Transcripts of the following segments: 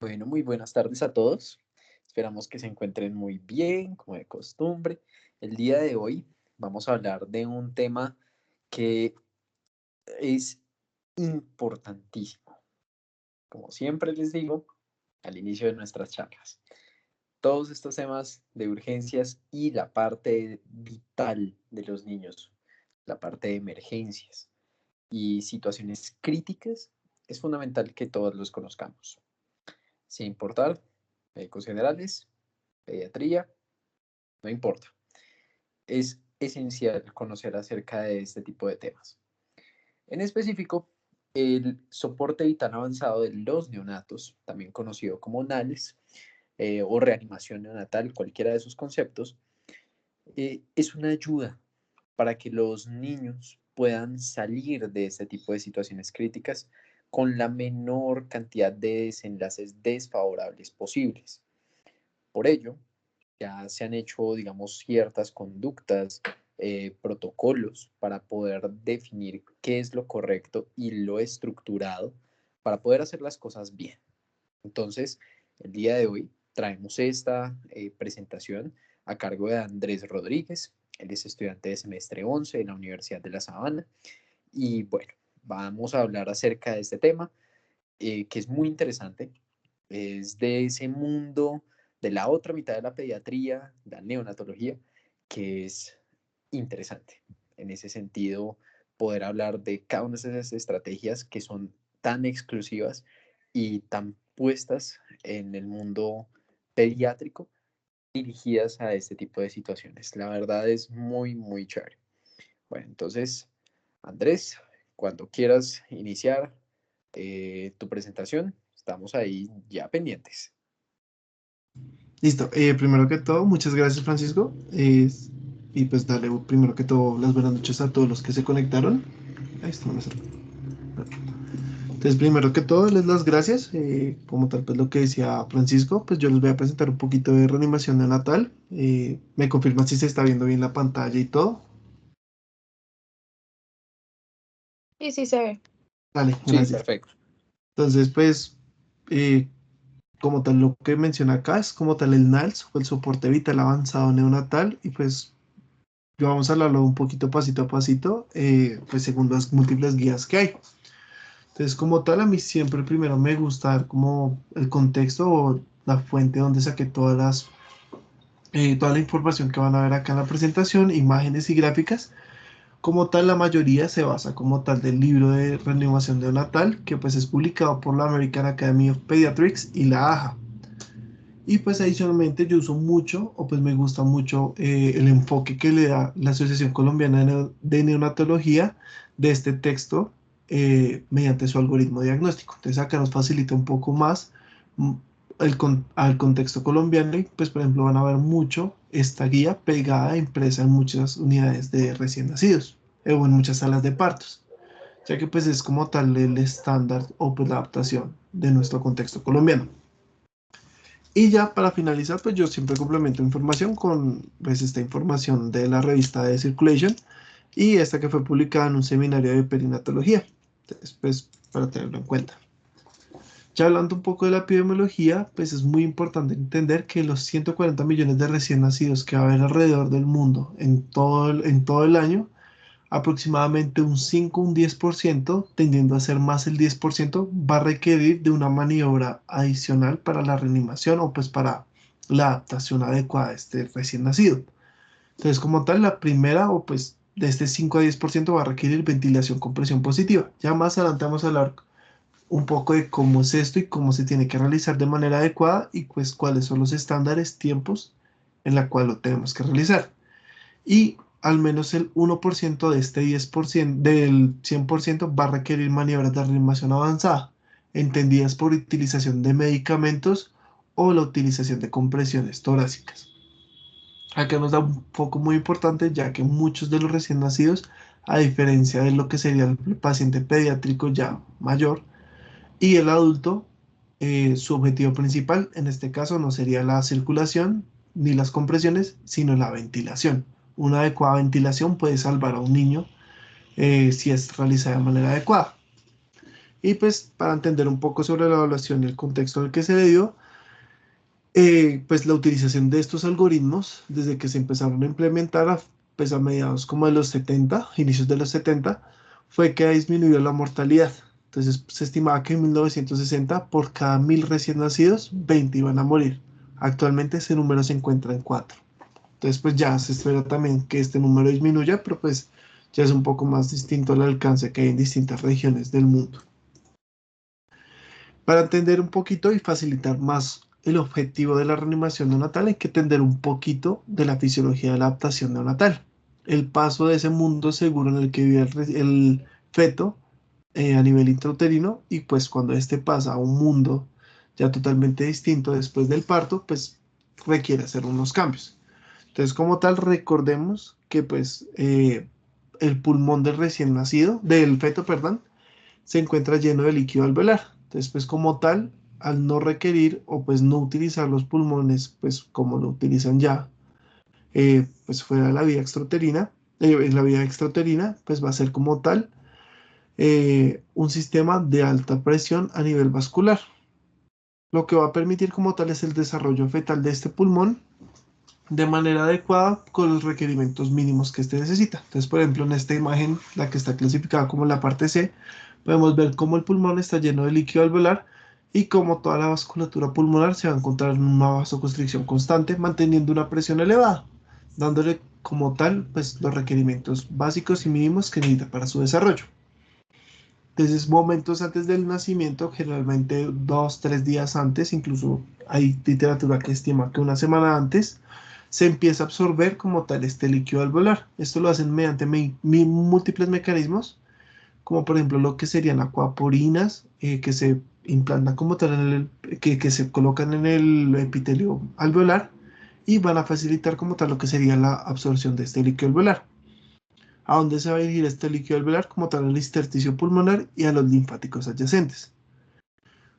Bueno, muy buenas tardes a todos. Esperamos que se encuentren muy bien, como de costumbre. El día de hoy vamos a hablar de un tema que es importantísimo. Como siempre les digo al inicio de nuestras charlas, todos estos temas de urgencias y la parte vital de los niños, la parte de emergencias y situaciones críticas, es fundamental que todos los conozcamos, sin importar médicos generales, pediatría, no importa. Es esencial conocer acerca de este tipo de temas. En específico, el soporte vital avanzado de los neonatos, también conocido como NALS, o reanimación neonatal, cualquiera de sus conceptos, es una ayuda para que los niños puedan salir de este tipo de situaciones críticas con la menor cantidad de desenlaces desfavorables posibles. Por ello, ya se han hecho, digamos, ciertas conductas, protocolos para poder definir qué es lo correcto y lo estructurado para poder hacer las cosas bien. Entonces, el día de hoy traemos esta presentación a cargo de Andrés Rodríguez. Él es estudiante de semestre 11 en la Universidad de La Sabana. Y bueno, vamos a hablar acerca de este tema que es muy interesante. Es de ese mundo, de la otra mitad de la pediatría, la neonatología, que es interesante. En ese sentido, poder hablar de cada una de esas estrategias que son tan exclusivas y tan puestas en el mundo pediátrico dirigidas a este tipo de situaciones. La verdad es muy, muy chévere. Bueno, entonces, Andrés, cuando quieras iniciar tu presentación, estamos ahí ya pendientes. Listo. Primero que todo, muchas gracias, Francisco. Y pues darle primero que todo las buenas noches a todos los que se conectaron. Ahí está, no me sale. Entonces, primero que todo, les las gracias. Como tal, pues lo que decía Francisco, pues yo les voy a presentar un poquito de reanimación neonatal. Me confirma si se está viendo bien la pantalla y todo. Sí, sí se ve. Vale, Sí, gracias. perfecto. Entonces, pues, eh, como tal, lo que menciona acá es como tal el NALS o el soporte vital avanzado neonatal. Y pues yo vamos a hablarlo un poquito pasito a pasito, pues según las múltiples guías que hay. Entonces, como tal, a mí siempre primero me gusta dar como el contexto o la fuente donde saqué toda la información que van a ver acá en la presentación, imágenes y gráficas. Como tal, la mayoría se basa como tal del libro de reanimación neonatal, que pues es publicado por la American Academy of Pediatrics y la AHA. Y pues adicionalmente yo uso mucho, o pues me gusta mucho el enfoque que le da la Asociación Colombiana de Neonatología de este texto mediante su algoritmo diagnóstico. Entonces acá nos facilita un poco más mm, al contexto colombiano y pues por ejemplo van a ver mucho esta guía pegada e impresa en muchas unidades de recién nacidos o en muchas salas de partos, ya que pues es como tal el estándar o pues la adaptación de nuestro contexto colombiano. Y ya para finalizar, pues yo siempre complemento información con pues esta información de la revista de Circulation y esta que fue publicada en un seminario de perinatología. Entonces, pues para tenerlo en cuenta. Ya hablando un poco de la epidemiología, pues es muy importante entender que los 140 millones de recién nacidos que va a haber alrededor del mundo en todo el año, aproximadamente un 5 un 10%, tendiendo a ser más el 10%, va a requerir de una maniobra adicional para la reanimación o pues para la adaptación adecuada a este recién nacido. Entonces, como tal, la primera o pues de este 5 a 10% va a requerir ventilación con presión positiva. Ya más adelante vamos a hablar un poco de cómo es esto y cómo se tiene que realizar de manera adecuada y pues cuáles son los estándares, tiempos en la cual lo tenemos que realizar. Y al menos el 1% de este 10%, del 100% va a requerir maniobras de reanimación avanzada, entendidas por utilización de medicamentos o la utilización de compresiones torácicas. Acá nos da un foco muy importante ya que muchos de los recién nacidos, a diferencia de lo que sería el paciente pediátrico ya mayor y el adulto, su objetivo principal en este caso no sería la circulación ni las compresiones, sino la ventilación. Una adecuada ventilación puede salvar a un niño si es realizada de manera adecuada. Y pues para entender un poco sobre la evaluación y el contexto en el que se le dio, pues la utilización de estos algoritmos, desde que se empezaron a implementar pues a mediados como de los 70, inicios de los 70, fue que ha disminuido la mortalidad. Entonces se estimaba que en 1960 por cada 1000 recién nacidos, 20 iban a morir. Actualmente ese número se encuentra en 4. Entonces pues ya se espera también que este número disminuya, pero pues ya es un poco más distinto al alcance que hay en distintas regiones del mundo. Para entender un poquito y facilitar más el objetivo de la reanimación neonatal, hay que entender un poquito de la fisiología de la adaptación neonatal. El paso de ese mundo seguro en el que vive el feto a nivel intrauterino, y pues cuando este pasa a un mundo ya totalmente distinto después del parto, pues requiere hacer unos cambios. Entonces, como tal, recordemos que pues el pulmón del recién nacido, del feto, perdón, se encuentra lleno de líquido alveolar. Entonces, pues como tal, al no requerir o pues no utilizar los pulmones, pues como lo utilizan ya, pues fuera de la vía extrauterina, pues va a ser como tal un sistema de alta presión a nivel vascular. Lo que va a permitir como tal es el desarrollo fetal de este pulmón de manera adecuada con los requerimientos mínimos que este necesita. Entonces, por ejemplo, en esta imagen, la que está clasificada como la parte C, podemos ver cómo el pulmón está lleno de líquido alveolar y cómo toda la vasculatura pulmonar se va a encontrar en una vasoconstricción constante, manteniendo una presión elevada, dándole como tal pues, los requerimientos básicos y mínimos que necesita para su desarrollo. Entonces, momentos antes del nacimiento, generalmente 2, 3 días antes, incluso hay literatura que estima que una semana antes, se empieza a absorber como tal este líquido alveolar. Esto lo hacen mediante múltiples mecanismos, como por ejemplo lo que serían acuaporinas, que se implantan como tal que se colocan en el epitelio alveolar y van a facilitar como tal lo que sería la absorción de este líquido alveolar. ¿A dónde se va a dirigir este líquido alveolar? Como tal al intersticio pulmonar y a los linfáticos adyacentes.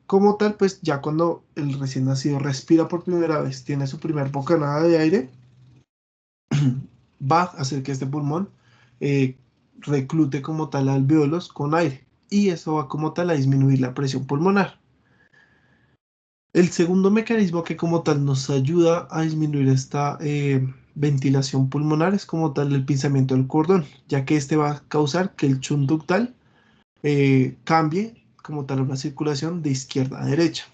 Como tal, pues ya cuando el recién nacido respira por primera vez, tiene su primer bocanada de aire, va a hacer que este pulmón reclute como tal alvéolos con aire y eso va como tal a disminuir la presión pulmonar. El segundo mecanismo que como tal nos ayuda a disminuir esta ventilación pulmonar es como tal el pinzamiento del cordón, ya que este va a causar que el shunt ductal cambie como tal una circulación de izquierda a derecha.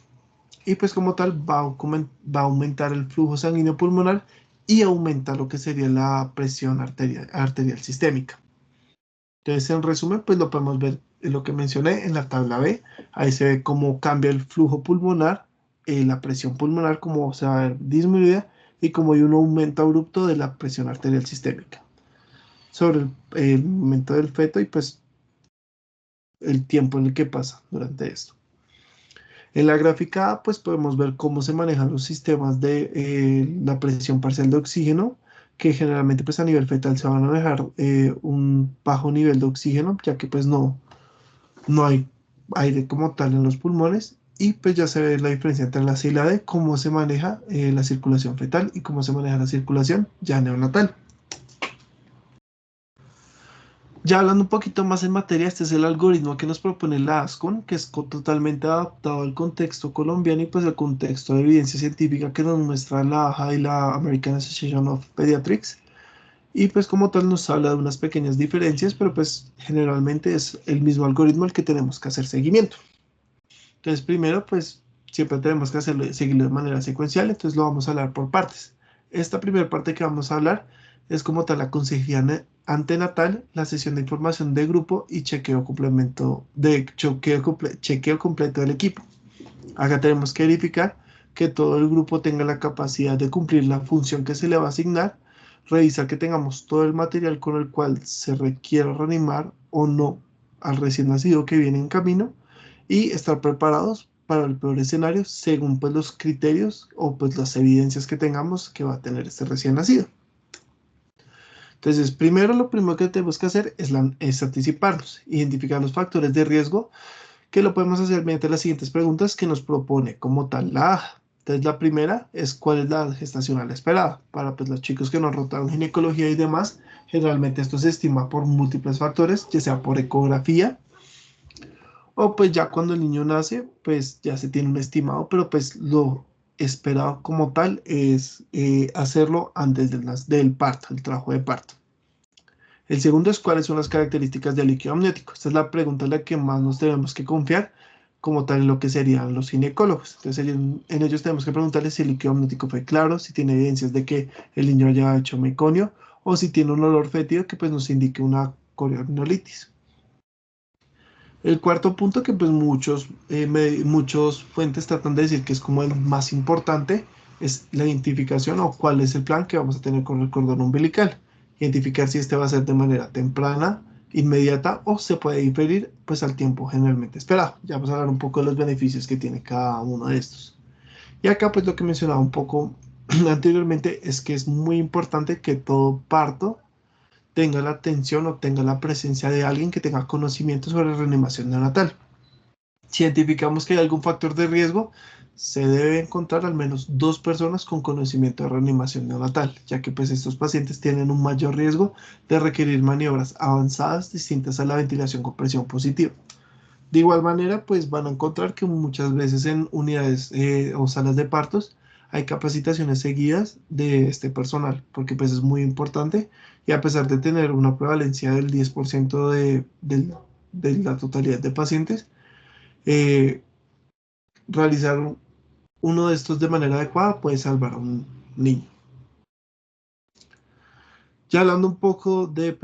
Y pues como tal va a aumentar el flujo sanguíneo pulmonar y aumenta lo que sería la presión arterial sistémica. Entonces, en resumen, pues lo podemos ver en lo que mencioné en la tabla B. Ahí se ve cómo cambia el flujo pulmonar, la presión pulmonar, como se va a ver disminuida y como hay un aumento abrupto de la presión arterial sistémica. Sobre el momento del feto y pues el tiempo en el que pasa durante esto. En la gráfica A, pues podemos ver cómo se manejan los sistemas de la presión parcial de oxígeno, que generalmente pues a nivel fetal se van a manejar un bajo nivel de oxígeno, ya que pues no hay aire como tal en los pulmones, y pues ya se ve la diferencia entre la C y la D, cómo se maneja la circulación fetal y cómo se maneja la circulación ya neonatal. Ya hablando un poquito más en materia, este es el algoritmo que nos propone la ASCON, que es totalmente adaptado al contexto colombiano y pues al contexto de evidencia científica que nos muestra la AHA y la American Association of Pediatrics. Y pues como tal nos habla de unas pequeñas diferencias, pero pues generalmente es el mismo algoritmo al que tenemos que hacer seguimiento. Entonces primero pues siempre tenemos que seguirlo de manera secuencial, entonces lo vamos a hablar por partes. Esta primera parte que vamos a hablar es como tal la consejería antenatal, la sesión de información de grupo y chequeo completo del equipo. Acá tenemos que verificar que todo el grupo tenga la capacidad de cumplir la función que se le va a asignar, revisar que tengamos todo el material con el cual se requiera reanimar o no al recién nacido que viene en camino y estar preparados para el peor escenario según pues los criterios o pues las evidencias que tengamos que va a tener este recién nacido. Entonces, lo primero que tenemos que hacer es anticiparnos, identificar los factores de riesgo, que lo podemos hacer mediante las siguientes preguntas que nos propone como tal la AHA. Entonces, la primera es cuál es la edad gestacional esperada. Para pues, los chicos que no han rotado en ginecología y demás, generalmente esto se estima por múltiples factores, ya sea por ecografía o pues ya cuando el niño nace, pues ya se tiene un estimado, pero pues lo esperado como tal es hacerlo antes del parto, el trabajo de parto. El segundo es cuáles son las características del líquido amniótico. Esta es la pregunta en la que más nos tenemos que confiar como tal en lo que serían los ginecólogos. Entonces en ellos tenemos que preguntarles si el líquido amniótico fue claro, si tiene evidencias de que el niño haya hecho meconio o si tiene un olor fétido que pues nos indique una corioniolitis. El cuarto punto que pues muchos fuentes tratan de decir que es como el más importante es la identificación o cuál es el plan que vamos a tener con el cordón umbilical. Identificar si este va a ser de manera temprana, inmediata o se puede diferir pues al tiempo generalmente esperado. Ya vamos a hablar un poco de los beneficios que tiene cada uno de estos. Y acá pues lo que mencionaba un poco anteriormente es que es muy importante que todo parto tenga la atención o tenga la presencia de alguien que tenga conocimiento sobre reanimación neonatal. Si identificamos que hay algún factor de riesgo, se debe encontrar al menos 2 personas con conocimiento de reanimación neonatal, ya que pues estos pacientes tienen un mayor riesgo de requerir maniobras avanzadas distintas a la ventilación con presión positiva. De igual manera, pues van a encontrar que muchas veces en unidades o salas de partos hay capacitaciones seguidas de este personal, porque pues es muy importante y a pesar de tener una prevalencia del 10% de la totalidad de pacientes, eh, realizar uno de estos de manera adecuada puede salvar a un niño. Ya hablando un poco de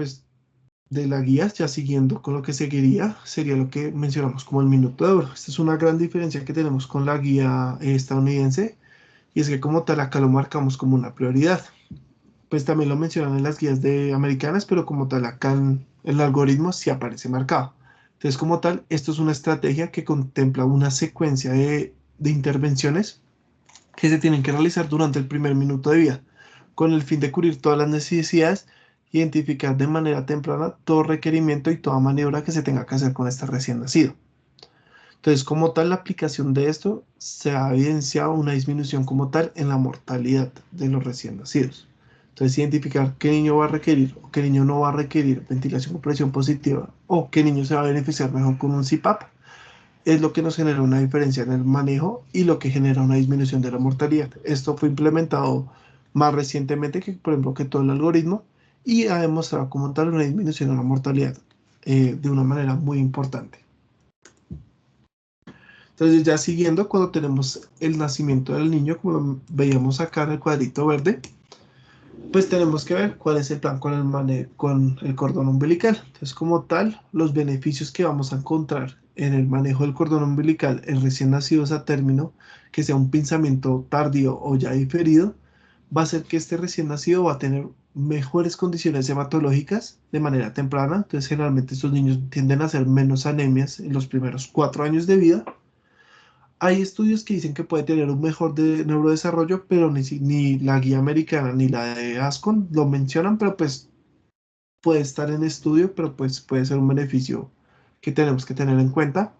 la guía, ya siguiendo con lo que seguiría, sería lo que mencionamos como el minuto de oro. Esta es una gran diferencia que tenemos con la guía estadounidense y es que como tal acá lo marcamos como una prioridad. Pues también lo mencionan en las guías americanas, pero como tal acá en el algoritmo sí aparece marcado. Entonces como tal, esto es una estrategia que contempla una secuencia de intervenciones que se tienen que realizar durante el primer minuto de vida, con el fin de cubrir todas las necesidades, identificar de manera temprana todo requerimiento y toda maniobra que se tenga que hacer con este recién nacido. Entonces, como tal, la aplicación de esto se ha evidenciado una disminución como tal en la mortalidad de los recién nacidos. Entonces, identificar qué niño va a requerir o qué niño no va a requerir ventilación con presión positiva o qué niño se va a beneficiar mejor con un CPAP es lo que nos genera una diferencia en el manejo y lo que genera una disminución de la mortalidad. Esto fue implementado más recientemente que, por ejemplo, que todo el algoritmo y ha demostrado como tal una disminución en la mortalidad de una manera muy importante. Entonces ya siguiendo, cuando tenemos el nacimiento del niño, como veíamos acá en el cuadrito verde, pues tenemos que ver cuál es el plan con el cordón umbilical. Entonces, como tal, los beneficios que vamos a encontrar en el manejo del cordón umbilical en recién nacidos a término, que sea un pinzamiento tardío o ya diferido, va a ser que este recién nacido va a tener mejores condiciones hematológicas de manera temprana. Entonces, generalmente estos niños tienden a hacer menos anemias en los primeros 4 años de vida. Hay estudios que dicen que puede tener un mejor neurodesarrollo, pero ni la guía americana ni la de ASCON lo mencionan, pero pues puede estar en estudio, pero pues puede ser un beneficio que tenemos que tener en cuenta.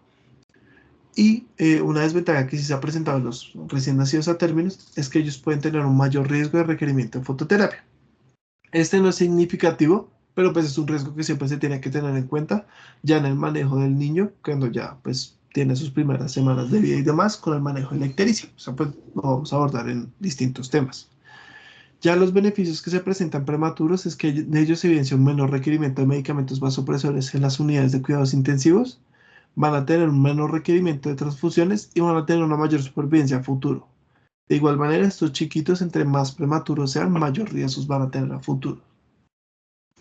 Y una desventaja que sí se ha presentado en los recién nacidos a términos es que ellos pueden tener un mayor riesgo de requerimiento de fototerapia. Este no es significativo, pero pues es un riesgo que siempre se tiene que tener en cuenta ya en el manejo del niño, cuando ya pues tiene sus primeras semanas de vida y demás, con el manejo de la ictericia. O sea, pues lo vamos a abordar en distintos temas. Ya los beneficios que se presentan prematuros es que de ellos se evidencia un menor requerimiento de medicamentos vasopresores en las unidades de cuidados intensivos, van a tener un menor requerimiento de transfusiones y van a tener una mayor supervivencia a futuro. De igual manera, estos chiquitos, entre más prematuros sean, mayor riesgos van a tener a futuro.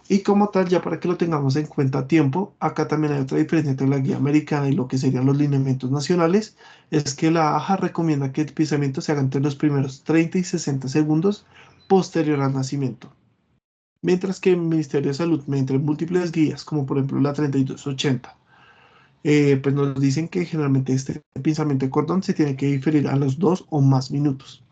Y como tal, ya para que lo tengamos en cuenta a tiempo, acá también hay otra diferencia entre la guía americana y lo que serían los lineamientos nacionales, es que la AJA recomienda que el pisamiento se haga entre los primeros 30 y 60 segundos posterior al nacimiento. Mientras que el Ministerio de Salud, mediante múltiples guías, como por ejemplo la 3280, pues nos dicen que generalmente este pinzamiento de cordón se tiene que diferir a los 2 o más minutos.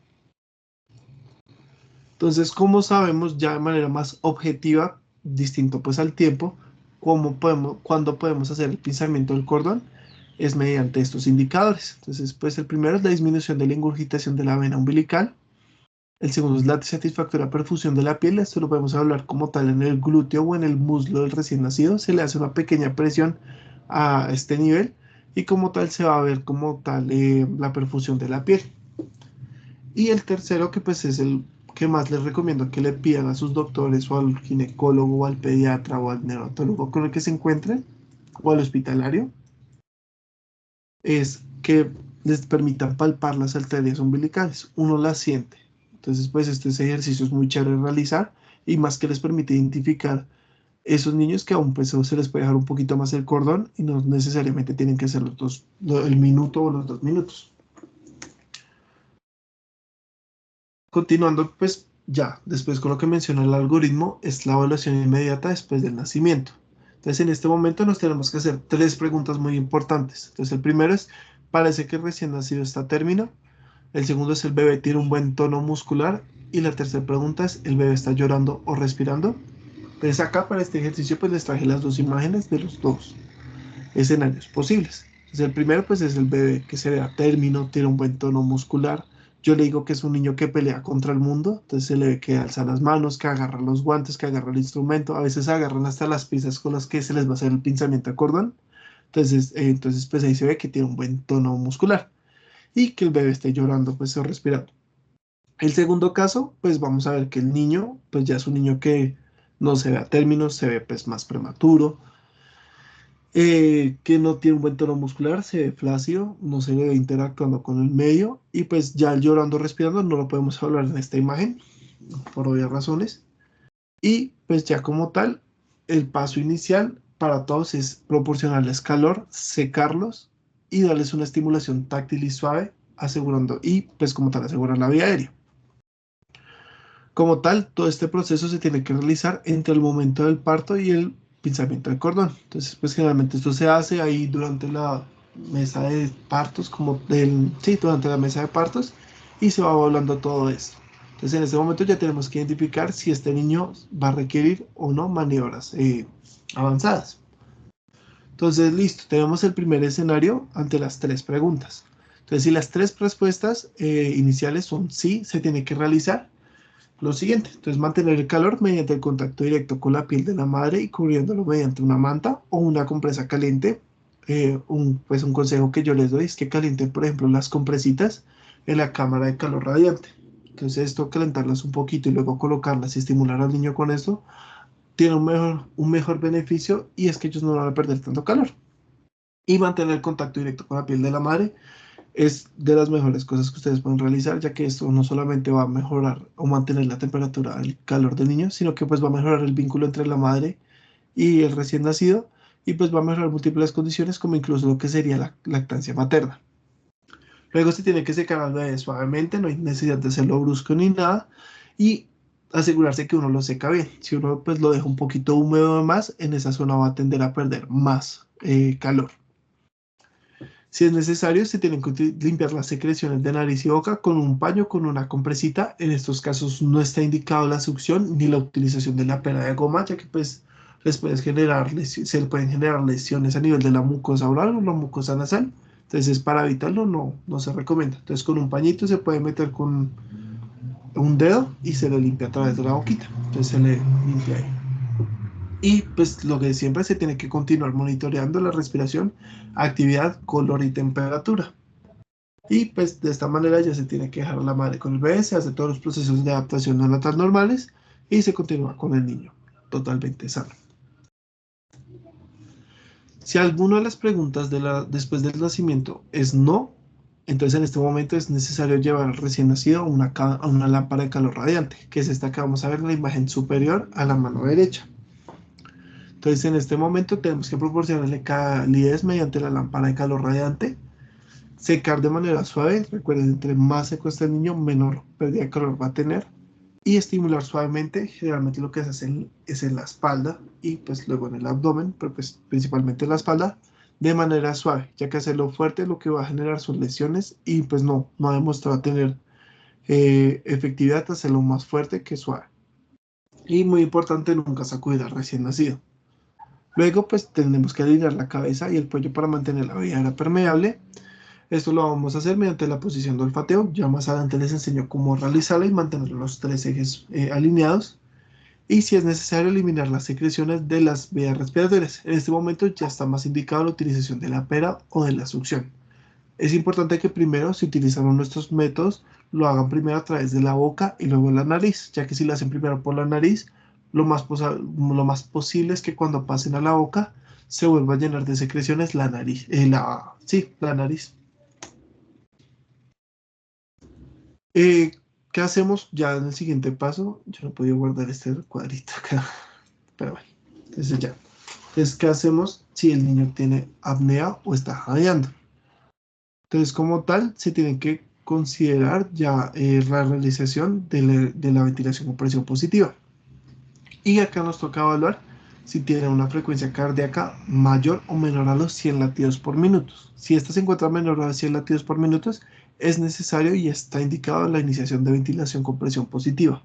Entonces, ¿cómo sabemos ya de manera más objetiva, distinto pues al tiempo, cuándo podemos hacer el pinzamiento del cordón? Es mediante estos indicadores. Entonces, pues el primero es la disminución de la ingurgitación de la vena umbilical. El segundo es la satisfactoria perfusión de la piel. Esto lo podemos hablar como tal en el glúteo o en el muslo del recién nacido. Se le hace una pequeña presión a este nivel y como tal se va a ver como tal la perfusión de la piel. Y el tercero, que pues es el que más les recomiendo que le pidan a sus doctores o al ginecólogo o al pediatra o al neonatólogo con el que se encuentren o al hospitalario, es que les permitan palpar las arterias umbilicales. Uno las siente. Entonces, pues este ejercicio es muy chévere de realizar y más que les permite identificar esos niños que aún pues se les puede dejar un poquito más el cordón y no necesariamente tienen que ser el minuto o los 2 minutos. Continuando, pues ya, después con lo que menciona el algoritmo, es la evaluación inmediata después del nacimiento. Entonces, en este momento nos tenemos que hacer 3 preguntas muy importantes. Entonces, el primero es, ¿parece que el recién nacido está a término? El segundo es, ¿el bebé tiene un buen tono muscular? Y la tercera pregunta es, ¿el bebé está llorando o respirando? Entonces, acá para este ejercicio, pues les traje las 2 imágenes de los 2 escenarios posibles. Entonces, el primero, pues es el bebé que se ve a término, tiene un buen tono muscular. Yo le digo que es un niño que pelea contra el mundo, entonces se le ve que alza las manos, que agarra los guantes, que agarra el instrumento, a veces agarran hasta las piezas con las que se les va a hacer el pinzamiento de cordón. Entonces pues ahí se ve que tiene un buen tono muscular y que el bebé esté llorando, pues o respirando. El segundo caso, pues vamos a ver que el niño, pues ya es un niño que no se ve a término, se ve pues más prematuro, que no tiene un buen tono muscular, se ve flácido, no se le ve interactuando con el medio y pues ya el llorando, respirando no lo podemos hablar en esta imagen por obvias razones. Y pues ya como tal, el paso inicial para todos es proporcionarles calor, secarlos y darles una estimulación táctil y suave, asegurando y pues como tal asegurar la vía aérea. Como tal, todo este proceso se tiene que realizar entre el momento del parto y el pinzamiento del cordón. Entonces, pues generalmente esto se hace ahí durante la mesa de partos, sí, durante la mesa de partos, y se va hablando todo esto. Entonces, en este momento ya tenemos que identificar si este niño va a requerir o no maniobras avanzadas. Entonces, listo, tenemos el primer escenario ante las 3 preguntas. Entonces, si las 3 respuestas iniciales son sí, se tiene que realizar lo siguiente. Entonces, mantener el calor mediante el contacto directo con la piel de la madre y cubriéndolo mediante una manta o una compresa caliente. Pues un consejo que yo les doy es que calienten, por ejemplo, las compresitas en la cámara de calor radiante. Entonces, esto calentarlas un poquito y luego colocarlas y estimular al niño con esto tiene un mejor beneficio y es que ellos no van a perder tanto calor. Y mantener el contacto directo con la piel de la madre es de las mejores cosas que ustedes pueden realizar, ya que esto no solamente va a mejorar o mantener la temperatura, el calor del niño, sino que pues va a mejorar el vínculo entre la madre y el recién nacido y pues va a mejorar múltiples condiciones como incluso lo que sería la lactancia materna. Luego se tiene que secar al bebé suavemente, no hay necesidad de hacerlo brusco ni nada y asegurarse que uno lo seca bien. Si uno pues lo deja un poquito húmedo más, en esa zona va a tender a perder más calor. Si es necesario, se tienen que limpiar las secreciones de nariz y boca con un paño, con una compresita. En estos casos no está indicado la succión ni la utilización de la pera de goma, ya que pues se le pueden generar lesiones a nivel de la mucosa oral o la mucosa nasal. Entonces, para evitarlo, no se recomienda. Entonces, con un pañito se puede meter con un dedo y se le limpia a través de la boquita. Entonces, se le limpia ahí. Y pues lo que siempre se tiene que continuar monitoreando la respiración, actividad, color y temperatura. Y pues de esta manera ya se tiene que dejar a la madre con el bebé, se hace todos los procesos de adaptación neonatal normales y se continúa con el niño totalmente sano. Si alguna de las preguntas después del nacimiento es no, entonces en este momento es necesario llevar al recién nacido a una lámpara de calor radiante, que es esta que vamos a ver en la imagen superior a la mano derecha. Entonces en este momento tenemos que proporcionarle calidez mediante la lámpara de calor radiante, secar de manera suave, recuerden, entre más seco esté el niño, menor pérdida de calor va a tener, y estimular suavemente, generalmente lo que se hace es en la espalda y pues luego en el abdomen, pero pues principalmente en la espalda, de manera suave, ya que hacerlo fuerte lo que va a generar son lesiones y pues no ha demostrado tener efectividad hacerlo más fuerte que suave. Y muy importante, nunca sacudir al recién nacido. Luego, pues tenemos que alinear la cabeza y el cuello para mantener la vía aérea permeable. Esto lo vamos a hacer mediante la posición de olfateo. Ya más adelante les enseño cómo realizarla y mantener los 3 ejes alineados. y si es necesario eliminar las secreciones de las vías respiratorias. En este momento ya está más indicado la utilización de la pera o de la succión. Es importante que primero, si utilizamos nuestros métodos, lo hagan primero a través de la boca y luego la nariz, ya que si lo hacen primero por la nariz, lo más posible es que cuando pasen a la boca se vuelva a llenar de secreciones la nariz. La nariz. Eh, ¿Qué hacemos ya en el siguiente paso? Yo no podía guardar este cuadrito acá, pero bueno, entonces ya. Entonces, ¿qué hacemos si el niño tiene apnea o está jadeando? Entonces, como tal, se tiene que considerar ya la realización de la ventilación con presión positiva. Y acá nos toca evaluar si tiene una frecuencia cardíaca mayor o menor a los 100 latidos por minuto. Si esta se encuentra menor a los 100 latidos por minuto, es necesario y está indicado la iniciación de ventilación con presión positiva.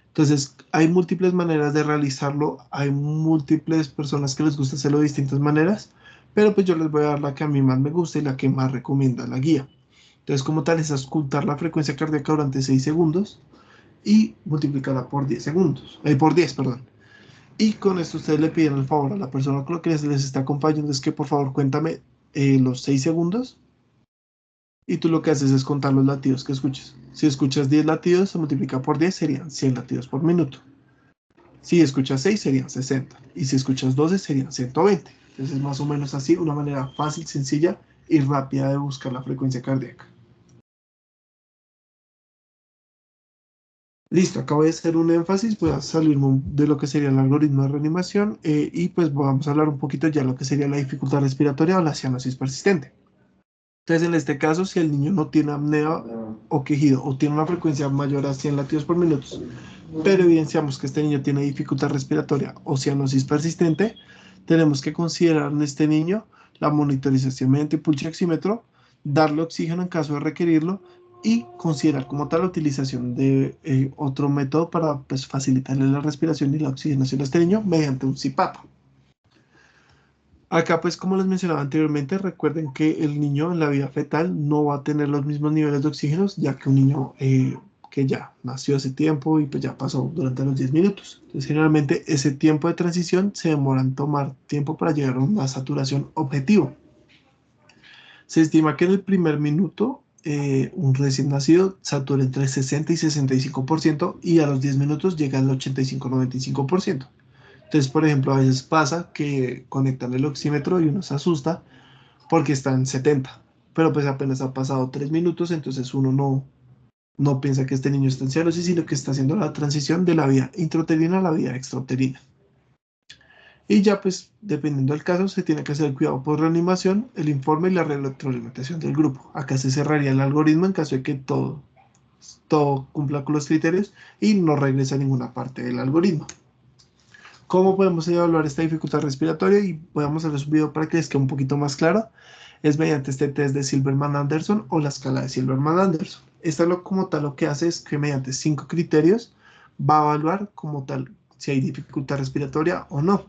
Entonces, hay múltiples maneras de realizarlo, hay múltiples personas que les gusta hacerlo de distintas maneras, pero pues yo les voy a dar la que a mí más me gusta y la que más recomienda la guía. Entonces, como tal, es auscultar la frecuencia cardíaca durante 6 segundos y multiplicarla por 10 segundos, por 10, perdón. Y con esto ustedes le piden el favor a la persona con la que les está acompañando, es que por favor cuéntame los 6 segundos y tú lo que haces es contar los latidos que escuches. Si escuchas 10 latidos, se multiplica por 10, serían 100 latidos por minuto. Si escuchas 6 serían 60 y si escuchas 12 serían 120. Entonces es más o menos así, una manera fácil, sencilla y rápida de buscar la frecuencia cardíaca. Listo, acabo de hacer un énfasis, voy a salirme de lo que sería el algoritmo de reanimación y pues vamos a hablar un poquito ya de lo que sería la dificultad respiratoria o la cianosis persistente. Entonces en este caso, si el niño no tiene apnea o quejido o tiene una frecuencia mayor a 100 latidos por minuto, pero evidenciamos que este niño tiene dificultad respiratoria o cianosis persistente, tenemos que considerar en este niño la monitorización mediante pulso oxímetro, darle oxígeno en caso de requerirlo y considerar como tal la utilización de otro método para pues, facilitarle la respiración y la oxigenación a este niño mediante un CPAP. Acá, pues, como les mencionaba anteriormente, recuerden que el niño en la vida fetal no va a tener los mismos niveles de oxígeno, ya que un niño que ya nació hace tiempo y pues ya pasó durante los 10 minutos. Entonces, generalmente ese tiempo de transición se demora en tomar tiempo para llegar a una saturación objetivo. Se estima que en el primer minuto un recién nacido satura entre 60 y 65% y a los 10 minutos llega al 85-95%. Entonces, por ejemplo, a veces pasa que conectan el oxímetro y uno se asusta porque está en 70, pero pues apenas ha pasado 3 minutos, entonces uno no piensa que este niño está en cianosis, sino que está haciendo la transición de la vía intrauterina a la vía extrauterina. Y ya pues, dependiendo del caso, se tiene que hacer el cuidado por reanimación, el informe y la retroalimentación del grupo. Acá se cerraría el algoritmo en caso de que todo cumpla con los criterios y no regrese a ninguna parte del algoritmo. ¿Cómo podemos evaluar esta dificultad respiratoria? Y podemos hacer un video para que les quede un poquito más claro. Es mediante este test de Silverman-Anderson o la escala de Silverman-Anderson. Esta como tal lo que hace es que mediante 5 criterios va a evaluar como tal si hay dificultad respiratoria o no.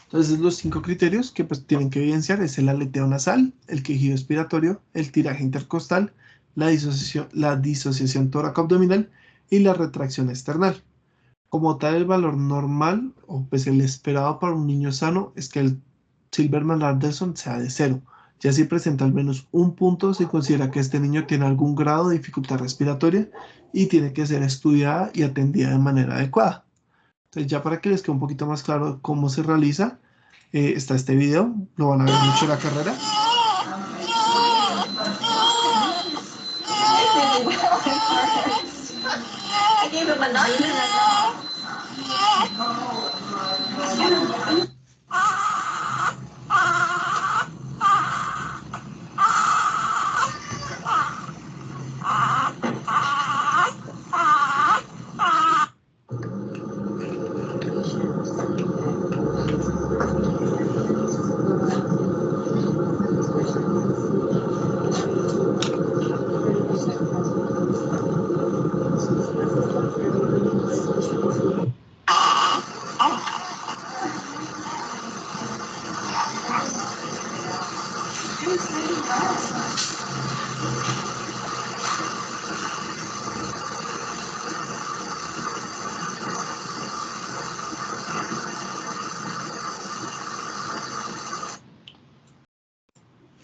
Entonces los 5 criterios que pues tienen que evidenciar es el aleteo nasal, el quejido expiratorio, el tiraje intercostal, la disociación tóraco-abdominal y la retracción external. Como tal, el valor normal o pues el esperado para un niño sano es que el Silverman-Anderson sea de 0. Ya si presenta al menos un punto, se considera que este niño tiene algún grado de dificultad respiratoria y tiene que ser estudiada y atendida de manera adecuada. Entonces, ya para que les quede un poquito más claro cómo se realiza, está este video, lo van a ver mucho en la carrera.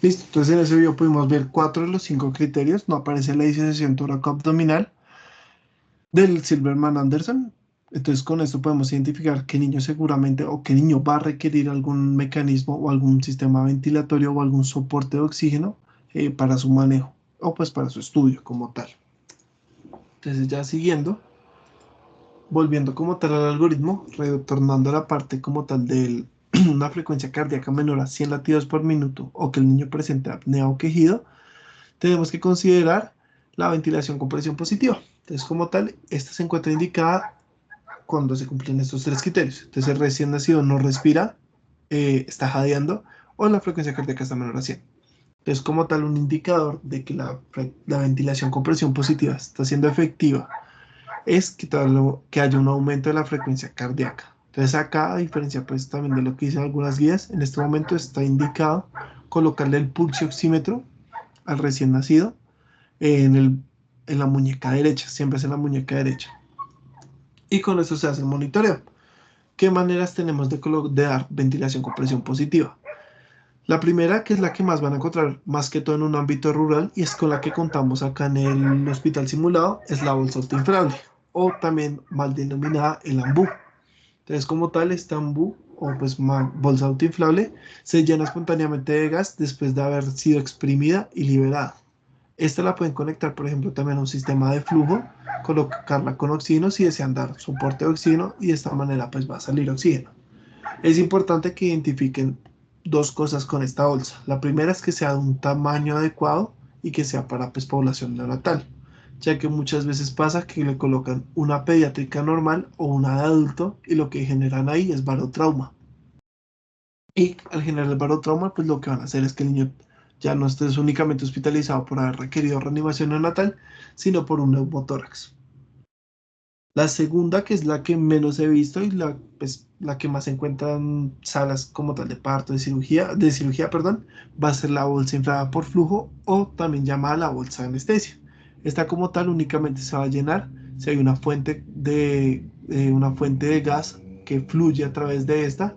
Listo, entonces en ese video pudimos ver 4 de los 5 criterios. No aparece la disociación tóraco-abdominal del Silverman Anderson. Entonces con esto podemos identificar qué niño seguramente o qué niño va a requerir algún mecanismo o algún sistema ventilatorio o algún soporte de oxígeno para su manejo o pues para su estudio como tal. Entonces ya siguiendo, volviendo como tal al algoritmo, retornando a la parte como tal de una frecuencia cardíaca menor a 100 latidos por minuto o que el niño presente apnea o quejido, tenemos que considerar la ventilación con presión positiva. Entonces como tal, esta se encuentra indicada cuando se cumplen estos 3 criterios. Entonces el recién nacido no respira, está jadeando o la frecuencia cardíaca está menor a 100. Entonces como tal un indicador de que la ventilación con presión positiva está siendo efectiva es que haya un aumento de la frecuencia cardíaca. Entonces acá, a diferencia pues también de lo que dicen algunas guías, en este momento está indicado colocarle el pulso oxímetro al recién nacido en la muñeca derecha, siempre es en la muñeca derecha. Y con eso se hace el monitoreo. ¿Qué maneras tenemos de dar ventilación con presión positiva? La primera, que es la que más van a encontrar más que todo en un ámbito rural y es con la que contamos acá en el hospital simulado, es la bolsa autoinflable o también mal denominada el ambú. Entonces como tal, este ambú o pues bolsa autoinflable se llena espontáneamente de gas después de haber sido exprimida y liberada. Esta la pueden conectar, por ejemplo, también a un sistema de flujo, colocarla con oxígeno si desean dar soporte de oxígeno y de esta manera pues va a salir oxígeno. Es importante que identifiquen dos cosas con esta bolsa. La primera es que sea de un tamaño adecuado y que sea para pues, población neonatal, ya que muchas veces pasa que le colocan una pediátrica normal o una de adulto y lo que generan ahí es barotrauma. Y al generar el barotrauma, pues lo que van a hacer es que el niño ya no esté únicamente hospitalizado por haber requerido reanimación neonatal, sino por un neumotórax. La segunda, que es la que menos he visto y la que más se encuentra en salas como tal de parto, de cirugía, perdón, va a ser la bolsa inflada por flujo o también llamada la bolsa de anestesia. Esta como tal únicamente se va a llenar si hay una fuente de gas que fluye a través de esta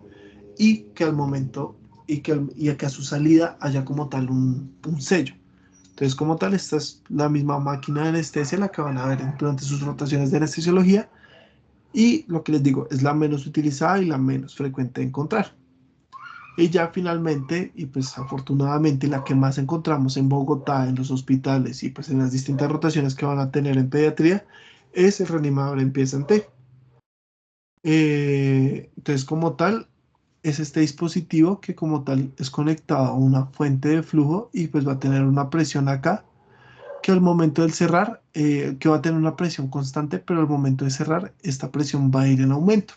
y que al momento y que a su salida haya como tal un sello. Entonces, como tal, esta es la misma máquina de anestesia la que van a ver durante sus rotaciones de anestesiología y lo que les digo, es la menos utilizada y la menos frecuente de encontrar. Y ya finalmente, y pues afortunadamente la que más encontramos en Bogotá, en los hospitales y pues en las distintas rotaciones que van a tener en pediatría, es el reanimador en pieza en T. Entonces, como tal, es este dispositivo que como tal es conectado a una fuente de flujo y pues va a tener una presión acá que al momento del cerrar, que va a tener una presión constante, pero al momento de cerrar, esta presión va a ir en aumento.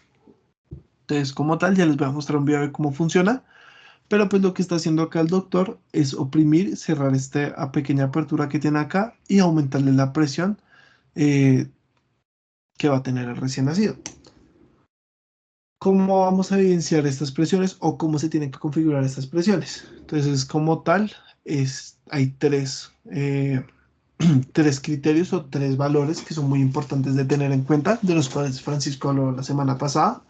Entonces, como tal, ya les voy a mostrar un video de cómo funciona, pero pues lo que está haciendo acá el doctor es oprimir, cerrar esta pequeña apertura que tiene acá y aumentarle la presión eh, que va a tener el recién nacido. ¿Cómo vamos a evidenciar estas presiones o cómo se tienen que configurar estas presiones? Entonces, como tal, hay tres criterios o tres valores que son muy importantes de tener en cuenta, de los cuales Francisco habló la semana pasada.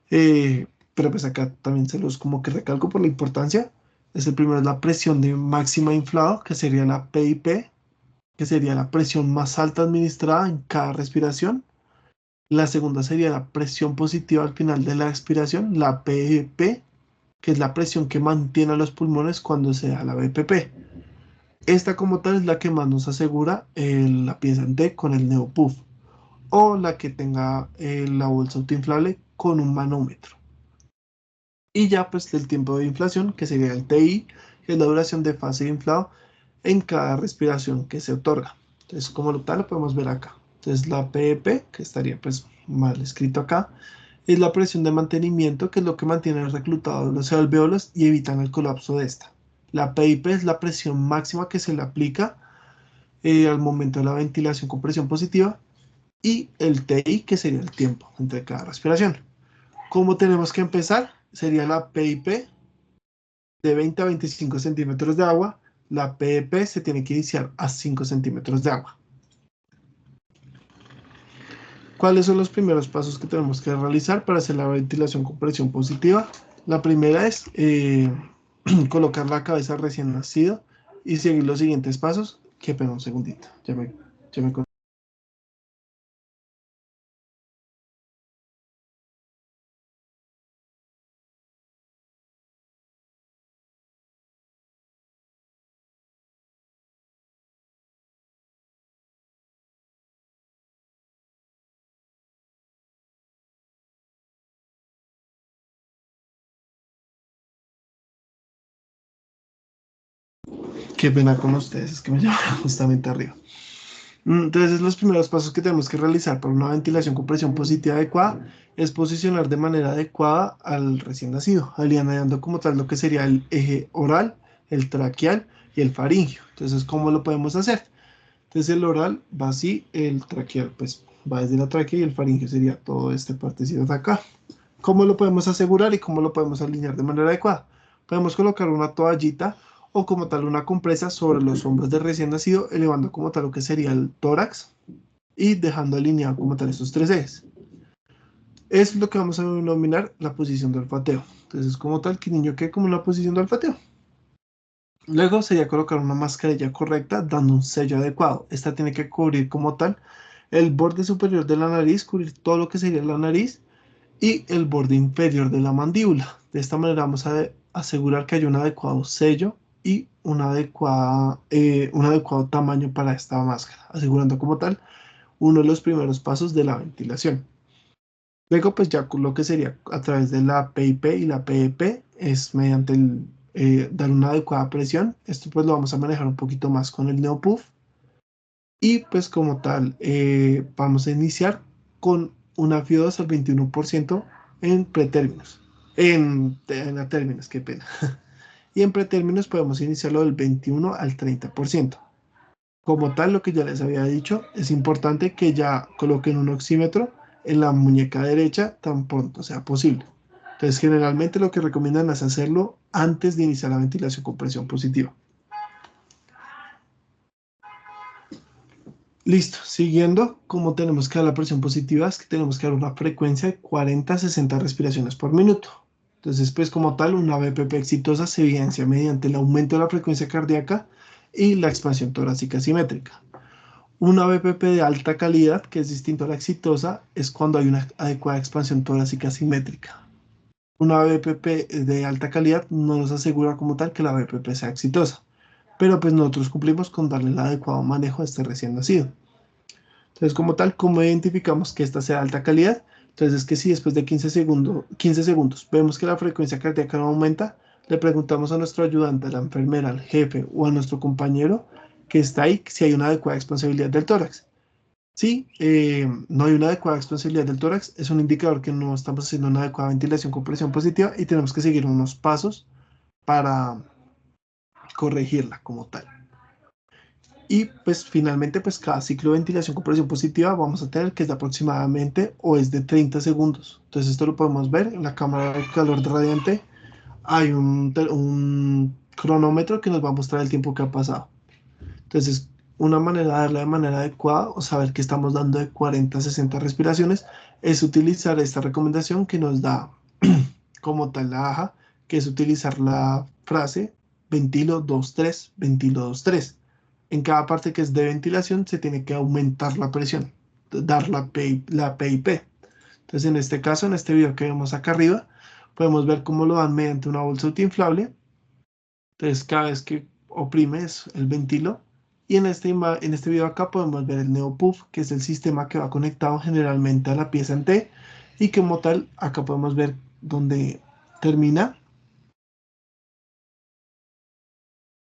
Pero pues acá también se los como que recalco por la importancia. El primero es la presión de máxima inflado, que sería la PIP, que sería la presión más alta administrada en cada respiración. La segunda sería la presión positiva al final de la expiración, la PEP, que es la presión que mantiene a los pulmones cuando se da la BPP. Esta como tal es la que más nos asegura la pieza en T con el neopuff o la que tenga la bolsa autoinflable con un manómetro. Y ya pues el tiempo de inflación, que sería el TI, que es la duración de fase de inflado en cada respiración que se otorga. Entonces, como tal, lo podemos ver acá. Entonces, la PEP, que estaría pues mal escrito acá, es la presión de mantenimiento, que es lo que mantiene el reclutado de los alvéolos y evitan el colapso de esta. La PIP es la presión máxima que se le aplica al momento de la ventilación con presión positiva y el TI, que sería el tiempo entre cada respiración. ¿Cómo tenemos que empezar? Sería la PIP de 20 a 25 centímetros de agua. La PEP se tiene que iniciar a 5 centímetros de agua. ¿Cuáles son los primeros pasos que tenemos que realizar para hacer la ventilación con presión positiva? La primera es colocar la cabeza recién nacido y seguir los siguientes pasos. Qué pena, un segundito. Ya me Qué pena con ustedes, es que me llamaron justamente arriba. Entonces, los primeros pasos que tenemos que realizar para una ventilación con presión positiva adecuada es posicionar de manera adecuada al recién nacido, alineando como tal lo que sería el eje oral, el traqueal y el faríngeo. Entonces, ¿cómo lo podemos hacer? Entonces, el oral va así, el traqueal pues va desde la tráquea y el faríngeo sería todo este partecito de acá. ¿Cómo lo podemos asegurar y cómo lo podemos alinear de manera adecuada? Podemos colocar una toallita o como tal una compresa sobre los hombros del recién nacido, elevando como tal lo que sería el tórax y dejando alineado como tal estos tres ejes. Es lo que vamos a denominar la posición de olfateo. Entonces, como tal, que el niño quede como una posición de olfateo. Luego sería colocar una mascarilla correcta, dando un sello adecuado. Esta tiene que cubrir como tal el borde superior de la nariz, cubrir todo lo que sería la nariz y el borde inferior de la mandíbula. De esta manera vamos a asegurar que haya un adecuado sello y un adecuado tamaño para esta máscara, asegurando como tal uno de los primeros pasos de la ventilación. Luego, pues ya lo que sería a través de la PIP y la PEP es mediante dar una adecuada presión. Esto pues lo vamos a manejar un poquito más con el Neopuff. Y pues como tal, vamos a iniciar con una FIO2 al 21% en pretérminos. En a términos, qué pena. Y en pretérminos podemos iniciarlo del 21 al 30%. Como tal, lo que ya les había dicho, es importante que ya coloquen un oxímetro en la muñeca derecha tan pronto sea posible. Entonces, generalmente lo que recomiendan es hacerlo antes de iniciar la ventilación con presión positiva. Listo, siguiendo, como tenemos que dar la presión positiva, es que tenemos que dar una frecuencia de 40 a 60 respiraciones por minuto. Entonces, pues como tal, una BPP exitosa se evidencia mediante el aumento de la frecuencia cardíaca y la expansión torácica simétrica. Una BPP de alta calidad, que es distinto a la exitosa, es cuando hay una adecuada expansión torácica simétrica. Una BPP de alta calidad no nos asegura como tal que la BPP sea exitosa, pero pues nosotros cumplimos con darle el adecuado manejo a este recién nacido. Entonces, como tal, ¿cómo identificamos que esta sea de alta calidad? Entonces, es que si después de 15 segundos vemos que la frecuencia cardíaca no aumenta, le preguntamos a nuestro ayudante, a la enfermera, al jefe o a nuestro compañero que está ahí si hay una adecuada expansibilidad del tórax. Si no hay una adecuada expansibilidad del tórax, es un indicador que no estamos haciendo una adecuada ventilación con presión positiva y tenemos que seguir unos pasos para corregirla como tal. Y pues finalmente, pues cada ciclo de ventilación con presión positiva vamos a tener que es de aproximadamente o es de 30 segundos. Entonces esto lo podemos ver en la cámara de calor de radiante. Hay un cronómetro que nos va a mostrar el tiempo que ha pasado. Entonces, una manera de darla de manera adecuada o saber que estamos dando de 40 a 60 respiraciones es utilizar esta recomendación que nos da como tal la AJA, que es utilizar la frase ventilo 2-3, ventilo 2-3. En cada parte que es de ventilación se tiene que aumentar la presión, dar la PIP. Entonces, en este caso, en este video que vemos acá arriba, podemos ver cómo lo dan mediante una bolsa autoinflable. Entonces, cada vez que oprimes el ventilo, y en este video acá podemos ver el Neopuff, que es el sistema que va conectado generalmente a la pieza en T, y como tal, acá podemos ver donde termina,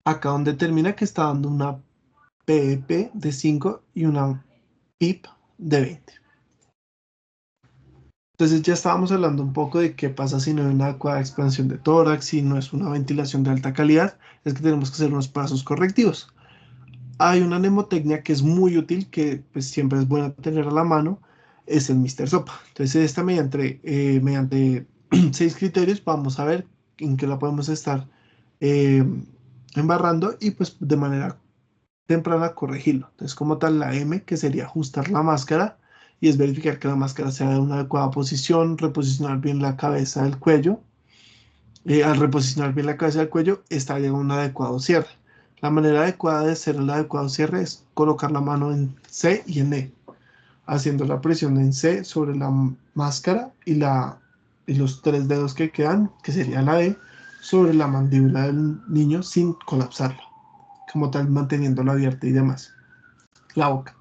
acá donde termina que está dando una PEP de 5 y una PIP de 20. Entonces ya estábamos hablando un poco de qué pasa si no hay una adecuada expansión de tórax, si no es una ventilación de alta calidad, es que tenemos que hacer unos pasos correctivos. Hay una mnemotecnia que es muy útil, que pues siempre es buena tener a la mano, es el Mr. Sopa. Entonces esta mediante 6 criterios vamos a ver en qué la podemos estar eh, embarrando y pues de manera temprana corregirlo. Entonces como tal la M, que sería ajustar la máscara, y es verificar que la máscara sea de una adecuada posición, reposicionar bien la cabeza del cuello. Al reposicionar bien la cabeza del cuello, estaría en un adecuado cierre. La manera adecuada de hacer el adecuado cierre es colocar la mano en C y en E, haciendo la presión en C sobre la máscara y los 3 dedos que quedan, que sería la E, sobre la mandíbula del niño sin colapsarla, como tal manteniéndola abierta y demás. La boca.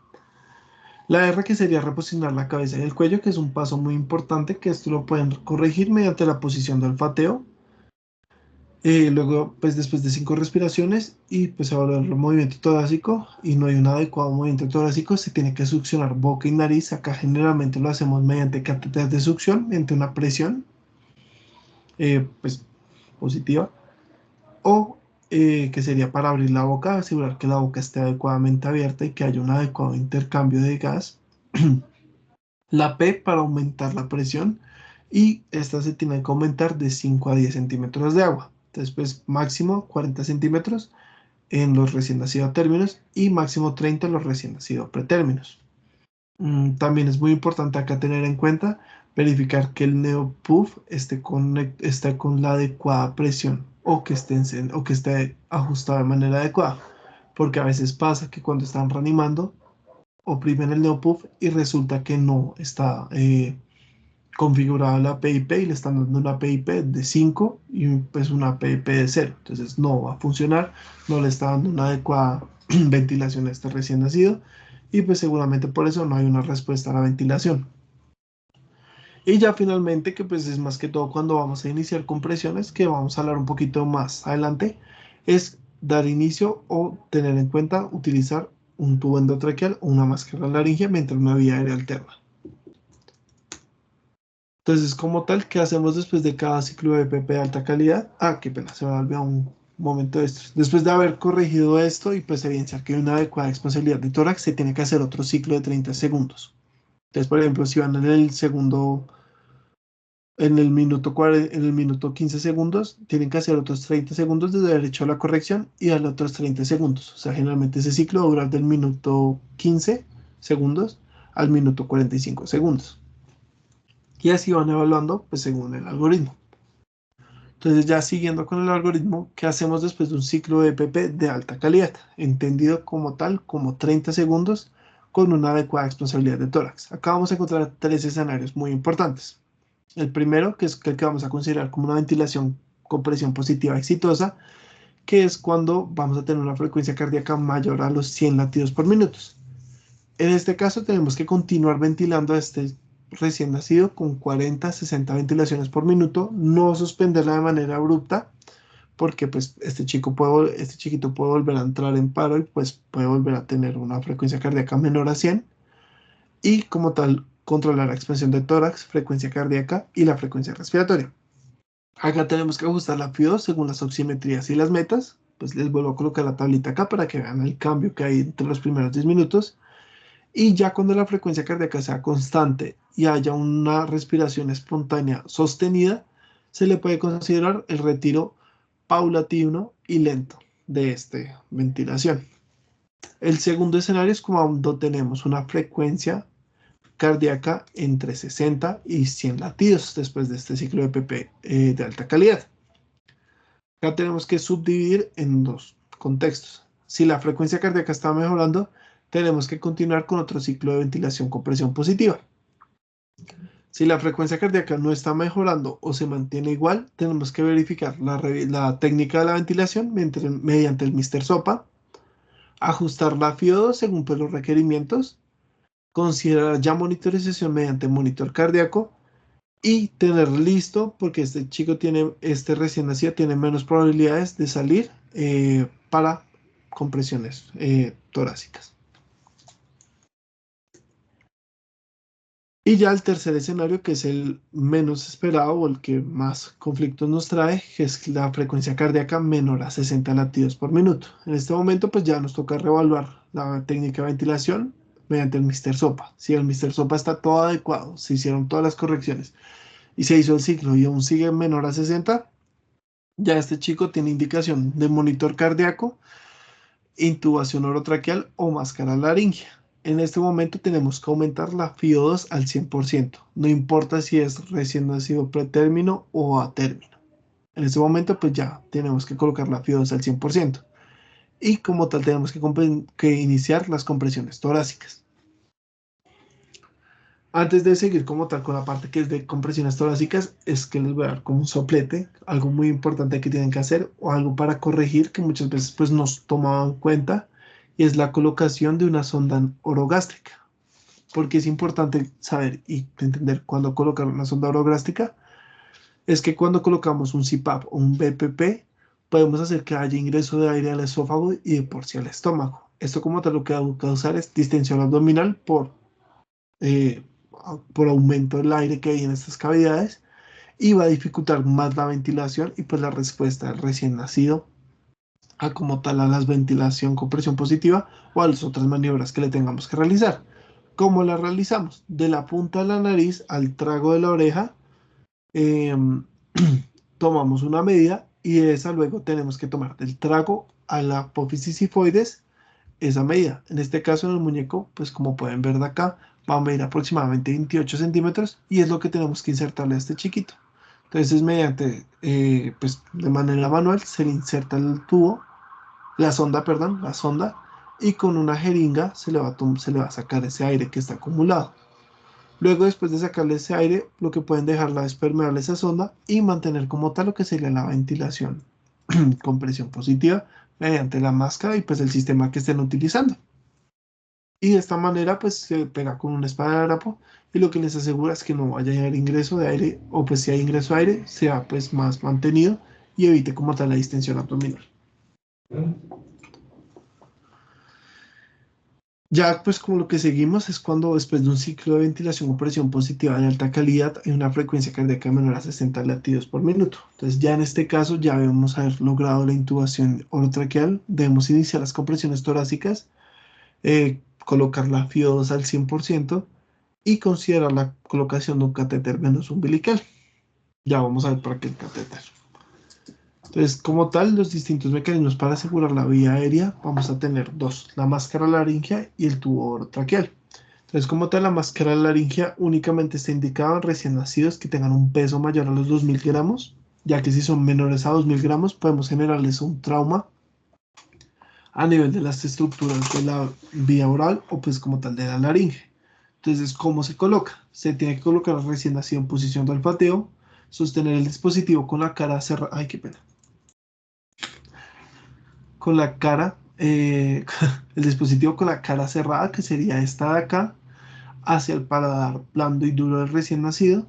La R, que sería reposicionar la cabeza y el cuello, que es un paso muy importante, que esto lo pueden corregir mediante la posición de olfateo. Luego, pues después de 5 respiraciones y pues ahora el movimiento torácico y no hay un adecuado movimiento torácico, se tiene que succionar boca y nariz. Acá generalmente lo hacemos mediante catéteres de succión, mediante una presión pues positiva, o que sería para abrir la boca, asegurar que la boca esté adecuadamente abierta y que haya un adecuado intercambio de gas. La P para aumentar la presión, y esta se tiene que aumentar de 5 a 10 centímetros de agua. Entonces, pues máximo 40 centímetros en los recién nacidos a términos y máximo 30 en los recién nacidos pretérminos. También es muy importante acá tener en cuenta verificar que el neopuff esté con la adecuada presión, o que esté ajustado de manera adecuada, porque a veces pasa que cuando están reanimando oprimen el neopuff y resulta que no está configurada la PIP y le están dando una PIP de 5 y pues una PIP de 0. Entonces no va a funcionar, no le está dando una adecuada ventilación a este recién nacido y pues seguramente por eso no hay una respuesta a la ventilación. Y ya finalmente, que pues es más que todo cuando vamos a iniciar compresiones, que vamos a hablar un poquito más adelante, es dar inicio o tener en cuenta utilizar un tubo endotraqueal o una máscara laringe mientras una vía aérea alterna. Entonces, como tal, ¿qué hacemos después de cada ciclo de PP de alta calidad? Qué pena, se me olvidó un momento de esto. Después de haber corregido esto y pues evidenciar que hay una adecuada expansibilidad de tórax, se tiene que hacer otro ciclo de 30 segundos. Entonces, por ejemplo, si van en el segundo, en el minuto 15 segundos, tienen que hacer otros 30 segundos desde haber hecho la corrección y darle otros 30 segundos. O sea, generalmente ese ciclo va a durar del minuto 15 segundos al minuto 45 segundos. Y así van evaluando pues según el algoritmo. Entonces, ya siguiendo con el algoritmo, ¿qué hacemos después de un ciclo de EPP de alta calidad? Entendido como tal, como 30 segundos con una adecuada expansibilidad de tórax. Acá vamos a encontrar 3 escenarios muy importantes. El primero, que es el que vamos a considerar como una ventilación con presión positiva exitosa, que es cuando vamos a tener una frecuencia cardíaca mayor a los 100 latidos por minuto. En este caso tenemos que continuar ventilando a este recién nacido con 40 a 60 ventilaciones por minuto, no suspenderla de manera abrupta, porque pues este chiquito puede volver a entrar en paro y pues puede volver a tener una frecuencia cardíaca menor a 100, y como tal controlar la expansión de tórax, frecuencia cardíaca y la frecuencia respiratoria. Acá tenemos que ajustar la FIO según las oximetrías y las metas. Pues les vuelvo a colocar la tablita acá para que vean el cambio que hay entre los primeros 10 minutos. Y ya cuando la frecuencia cardíaca sea constante y haya una respiración espontánea sostenida, se le puede considerar el retiro paulatino y lento de esta ventilación. El segundo escenario es cuando tenemos una frecuencia cardíaca entre 60 y 100 latidos después de este ciclo de PP de alta calidad. Acá tenemos que subdividir en dos contextos. Si la frecuencia cardíaca está mejorando, tenemos que continuar con otro ciclo de ventilación con presión positiva. Si la frecuencia cardíaca no está mejorando o se mantiene igual, tenemos que verificar la técnica de la ventilación mediante el Mr. SOPA, ajustar la FIO2 según pues, los requerimientos, considerar ya monitorización mediante monitor cardíaco y tener listo, porque este recién nacido tiene menos probabilidades de salir para compresiones torácicas. Y ya el tercer escenario, que es el menos esperado o el que más conflictos nos trae, que es la frecuencia cardíaca menor a 60 latidos por minuto. En este momento, pues ya nos toca reevaluar la técnica de ventilación mediante el Mr. SOPA. Si el Mr. SOPA está todo adecuado, se hicieron todas las correcciones y se hizo el ciclo y aún sigue menor a 60, ya este chico tiene indicación de monitor cardíaco, intubación orotraqueal o máscara laringea. En este momento tenemos que aumentar la FIO2 al 100%, no importa si es recién nacido pretérmino o a término. En este momento pues ya tenemos que colocar la FIO2 al 100%. Y como tal tenemos que iniciar las compresiones torácicas. Antes de seguir como tal con la parte que es de compresiones torácicas, es que les voy a dar como un soplete, algo muy importante que tienen que hacer o algo para corregir que muchas veces pues nos tomaban en cuenta, y es la colocación de una sonda orogástrica. Porque es importante saber y entender cuándo colocar una sonda orogástrica. Es que cuando colocamos un CPAP o un BPP, podemos hacer que haya ingreso de aire al esófago y de por sí al estómago. Esto como tal lo que va a causar es distensión abdominal eh, por aumento del aire que hay en estas cavidades, y va a dificultar más la ventilación y pues la respuesta del recién nacido a como tal a la ventilación con presión positiva o a las otras maniobras que le tengamos que realizar. ¿Cómo la realizamos? De la punta de la nariz al trago de la oreja, eh, tomamos una medida y de esa luego tenemos que tomar del trago a la apófisis sifoides esa medida. En este caso en el muñeco, pues como pueden ver de acá, va a medir aproximadamente 28 centímetros y es lo que tenemos que insertarle a este chiquito. Entonces mediante, pues de manera manual se le inserta el tubo, la sonda, perdón, la sonda, y con una jeringa se le va a sacar ese aire que está acumulado. Luego, después de sacarle ese aire, lo que pueden dejarla es permeable esa sonda y mantener como tal lo que sería la ventilación con presión positiva mediante la máscara y pues el sistema que estén utilizando. Y de esta manera pues se pega con un esparadrapo y lo que les asegura es que no vaya a haber ingreso de aire, o pues si hay ingreso de aire sea pues más mantenido y evite como tal la distensión abdominal. Ya pues como lo que seguimos es cuando después de un ciclo de ventilación con presión positiva de alta calidad hay una frecuencia cardíaca menor a 60 latidos por minuto. Entonces ya en este caso ya debemos haber logrado la intubación orotraqueal, debemos iniciar las compresiones torácicas, colocar la FIO2 al 100% y considerar la colocación de un catéter venoso umbilical. Ya vamos a ver para qué el catéter. Entonces, como tal, los distintos mecanismos para asegurar la vía aérea, vamos a tener dos: la máscara laringea y el tubo orotraqueal. Entonces, como tal, la máscara laringea únicamente está indicada en recién nacidos que tengan un peso mayor a los 2000 gramos, ya que si son menores a 2000 gramos podemos generarles un trauma a nivel de las estructuras de la vía oral o pues como tal de la laringe. Entonces, ¿cómo se coloca? Se tiene que colocar recién nacido en posición de olfateo, sostener el dispositivo con la cara cerrada. Ay, qué pena. Con la cara, el dispositivo con la cara cerrada, que sería esta de acá, hacia el paladar blando y duro del recién nacido.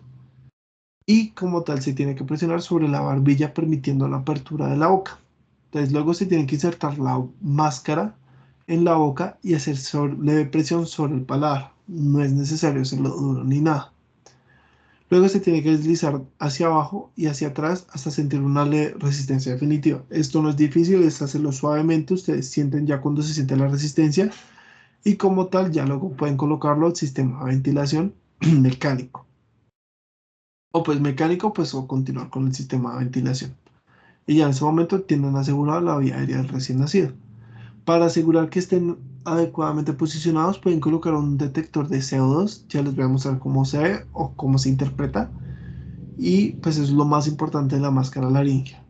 Y como tal se tiene que presionar sobre la barbilla permitiendo la apertura de la boca. Entonces luego se tiene que insertar la máscara en la boca y hacer leve presión sobre el paladar. No es necesario hacerlo duro ni nada. Luego se tiene que deslizar hacia abajo y hacia atrás hasta sentir una resistencia definitiva. Esto no es difícil, es hacerlo suavemente. Ustedes sienten ya cuando se siente la resistencia y como tal ya luego pueden colocarlo al sistema de ventilación mecánico. O pues mecánico, pues o continuar con el sistema de ventilación. Y ya en ese momento tienen asegurada la vía aérea del recién nacido. Para asegurar que estén adecuadamente posicionados, pueden colocar un detector de CO2. Ya les voy a mostrar cómo se ve o cómo se interpreta. Y pues es lo más importante de la máscara laringea.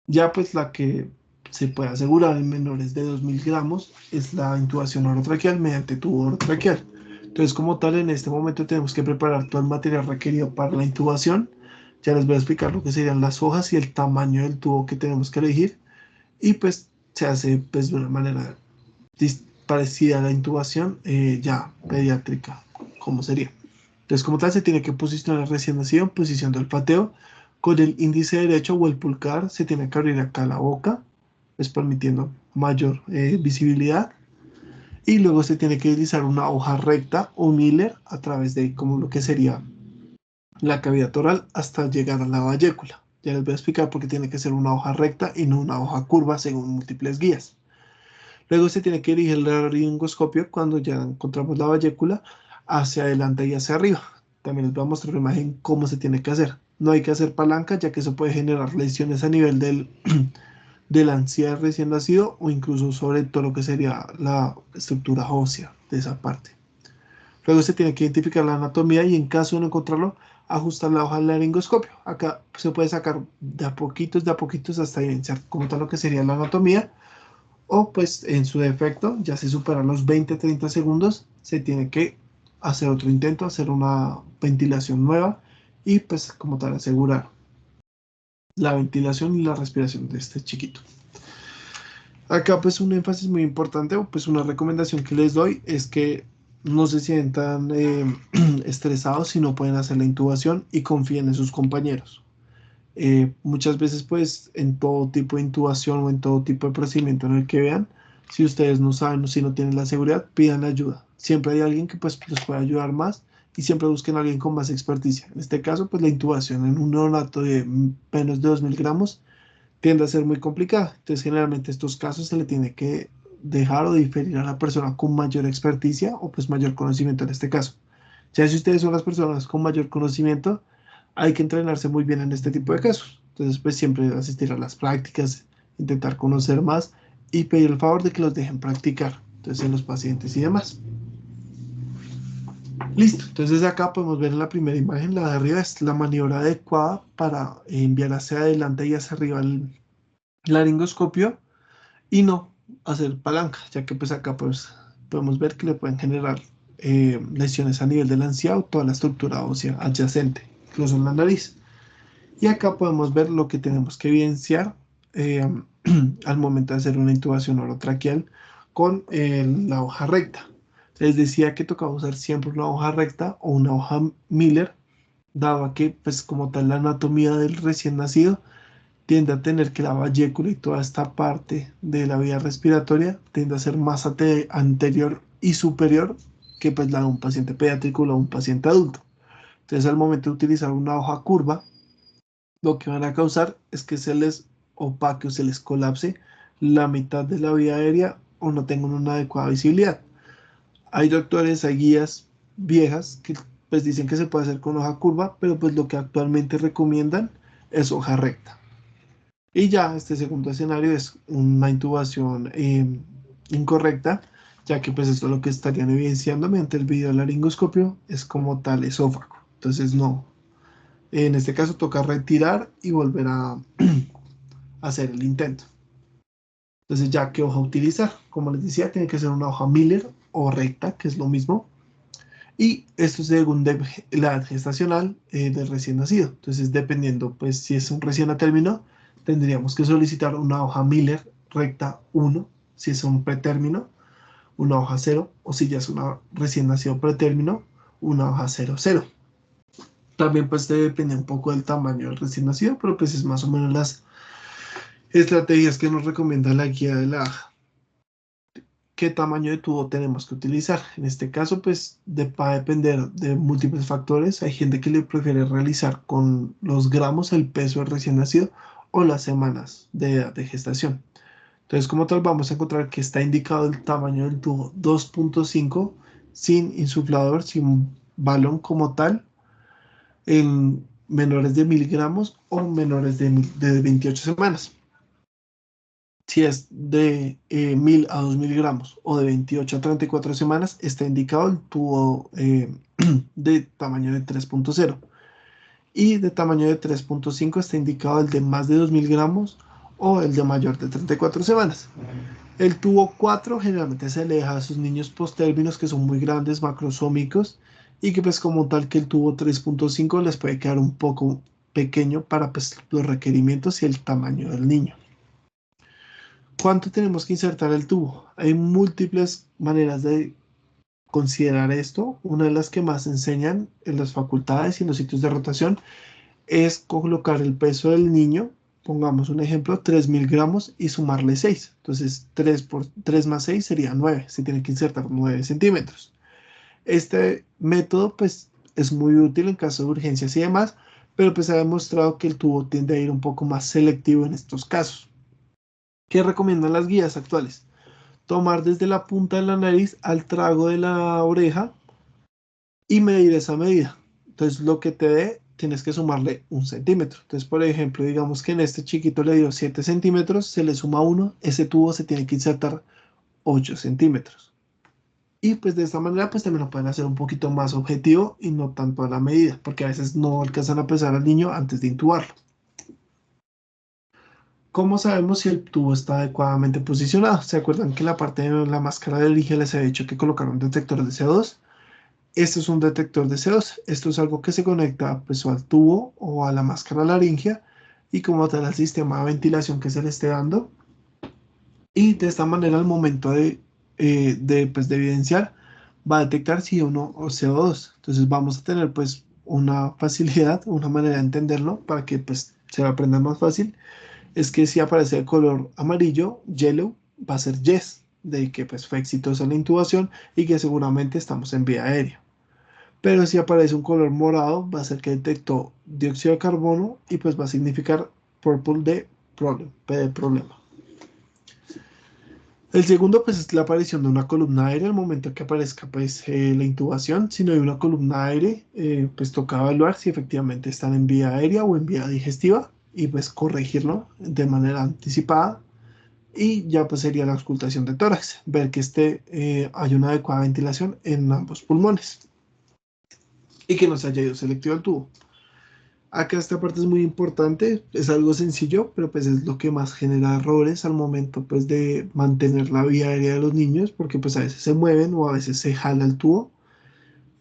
Ya pues la que se puede asegurar en menores de 2000 gramos es la intubación orotraqueal mediante tubo orotraqueal. Entonces, como tal, en este momento tenemos que preparar todo el material requerido para la intubación. Ya les voy a explicar lo que serían las hojas y el tamaño del tubo que tenemos que elegir. Y pues se hace pues de una manera parecida a la intubación ya pediátrica, como sería. Entonces, como tal, se tiene que posicionar el recién nacido en posición de olfateo. Con el índice derecho o el pulgar se tiene que abrir acá la boca, pues permitiendo mayor visibilidad. Y luego se tiene que deslizar una hoja recta o un hiller a través de como lo que sería la cavidad oral hasta llegar a la vallécula. Ya les voy a explicar por qué tiene que ser una hoja recta y no una hoja curva según múltiples guías. Luego se tiene que dirigir el laringoscopio cuando ya encontramos la vallécula hacia adelante y hacia arriba. También les voy a mostrar una imagen cómo se tiene que hacer. No hay que hacer palanca ya que eso puede generar lesiones a nivel de la ansiedad recién nacido o incluso sobre todo lo que sería la estructura ósea de esa parte. Luego se tiene que identificar la anatomía y en caso de no encontrarlo, ajustar la hoja del laringoscopio. Acá se puede sacar de a poquitos hasta evidenciar como tal lo que sería la anatomía. O pues en su defecto, ya se superan los 20-30 segundos, se tiene que hacer otro intento, hacer una ventilación nueva y pues como tal asegurar la ventilación y la respiración de este chiquito. Acá pues un énfasis muy importante o pues una recomendación que les doy es que no se sientan estresados si no pueden hacer la intubación y confíen en sus compañeros. Muchas veces pues en todo tipo de intubación o en todo tipo de procedimiento en el que vean, si ustedes no saben o si no tienen la seguridad, pidan ayuda. Siempre hay alguien que pues los puede ayudar más y siempre busquen a alguien con más experticia. En este caso pues la intubación en un neonato de menos de 2000 gramos tiende a ser muy complicada. Entonces, generalmente estos casos se le tiene que dejar o diferir a la persona con mayor experticia o pues mayor conocimiento en este caso. Ya si ustedes son las personas con mayor conocimiento, hay que entrenarse muy bien en este tipo de casos. Entonces, pues siempre asistir a las prácticas, intentar conocer más y pedir el favor de que los dejen practicar. Entonces, en los pacientes y demás. Listo, entonces acá podemos ver en la primera imagen, la de arriba es la maniobra adecuada para enviar hacia adelante y hacia arriba el laringoscopio y no hacer palanca, ya que pues acá pues podemos ver que le pueden generar lesiones a nivel de la encía o toda la estructura ósea adyacente, incluso en la nariz. Y acá podemos ver lo que tenemos que evidenciar eh, al momento de hacer una intubación orotraqueal con la hoja recta. Les decía que tocaba usar siempre una hoja recta o una hoja Miller, dado que pues como tal la anatomía del recién nacido tiende a tener que la vallécula y toda esta parte de la vía respiratoria tiende a ser más anterior y superior que pues la de un paciente pediátrico o un paciente adulto. Entonces al momento de utilizar una hoja curva, lo que van a causar es que se les opaque o se les colapse la mitad de la vía aérea o no tengan una adecuada visibilidad. Hay doctores, hay guías viejas que pues dicen que se puede hacer con hoja curva, pero pues lo que actualmente recomiendan es hoja recta. Y ya este segundo escenario es una intubación incorrecta, ya que pues esto lo que estarían evidenciando mediante el videolaringoscopio es como tal esófago. Entonces no, en este caso toca retirar y volver a hacer el intento. Entonces ya qué hoja utilizar. Como les decía, tiene que ser una hoja Miller o recta, que es lo mismo. Y esto es según la edad gestacional del recién nacido. Entonces, dependiendo, pues, si es un recién a término, tendríamos que solicitar una hoja Miller recta 1, si es un pretérmino, una hoja 0, o si ya es una recién nacido pretérmino, una hoja 00. También, pues, depende un poco del tamaño del recién nacido, pero pues es más o menos las estrategias que nos recomienda la guía de la qué tamaño de tubo tenemos que utilizar. En este caso, pues va a depender de múltiples factores. Hay gente que le prefiere realizar con los gramos el peso del recién nacido o las semanas de edad de gestación. Entonces, como tal, vamos a encontrar que está indicado el tamaño del tubo 2.5 sin insuflador, sin balón como tal, en menores de 1000 gramos o menores de 28 semanas. Si es de 1000 a 2000 gramos o de 28 a 34 semanas, está indicado el tubo de tamaño de 3.0. Y de tamaño de 3.5 está indicado el de más de 2000 gramos o el de mayor de 34 semanas. El tubo 4 generalmente se le deja a sus niños postérminos que son muy grandes, macrosómicos, y que pues como tal que el tubo 3.5 les puede quedar un poco pequeño para pues, los requerimientos y el tamaño del niño. ¿Cuánto tenemos que insertar el tubo? Hay múltiples maneras de considerar esto. Una de las que más enseñan en las facultades y en los sitios de rotación es colocar el peso del niño, pongamos un ejemplo, 3000 gramos y sumarle 6. Entonces 3 más 6 sería 9. Se tiene que insertar 9 centímetros. Este método pues es muy útil en caso de urgencias y demás, pero pues ha demostrado que el tubo tiende a ir un poco más selectivo en estos casos. ¿Qué recomiendan las guías actuales? Tomar desde la punta de la nariz al trago de la oreja y medir esa medida. Entonces, lo que te dé, tienes que sumarle 1 centímetro. Entonces, por ejemplo, digamos que en este chiquito le dio 7 centímetros, se le suma 1, ese tubo se tiene que insertar 8 centímetros. Y pues de esta manera pues también lo pueden hacer un poquito más objetivo y no tanto a la medida, porque a veces no alcanzan a pesar al niño antes de intubarlo. ¿Cómo sabemos si el tubo está adecuadamente posicionado? ¿Se acuerdan que en la parte de la máscara de laringe les había dicho que colocaron detectores de CO2? Esto es un detector de CO2. Esto es algo que se conecta pues, o al tubo o a la máscara laringea y como tal al sistema de ventilación que se le esté dando. Y de esta manera al momento pues, de evidenciar va a detectar si uno o CO2. Entonces vamos a tener pues una facilidad, una manera de entenderlo para que pues se aprenda más fácil. Es que si aparece el color amarillo, yellow, va a ser yes, de que pues fue exitosa la intubación y que seguramente estamos en vía aérea. Pero si aparece un color morado, va a ser que detectó dióxido de carbono y pues va a significar purple de problem, P de problema. El segundo pues es la aparición de una columna aérea al momento que aparezca pues la intubación. Si no hay una columna aérea, pues toca evaluar si efectivamente están en vía aérea o en vía digestiva y pues corregirlo de manera anticipada. Y ya pues sería la auscultación de tórax, ver que hay una adecuada ventilación en ambos pulmones y que no se haya ido selectivo al tubo. Acá esta parte es muy importante, es algo sencillo, pero pues es lo que más genera errores al momento pues de mantener la vía aérea de los niños, porque pues a veces se mueven o a veces se jala el tubo,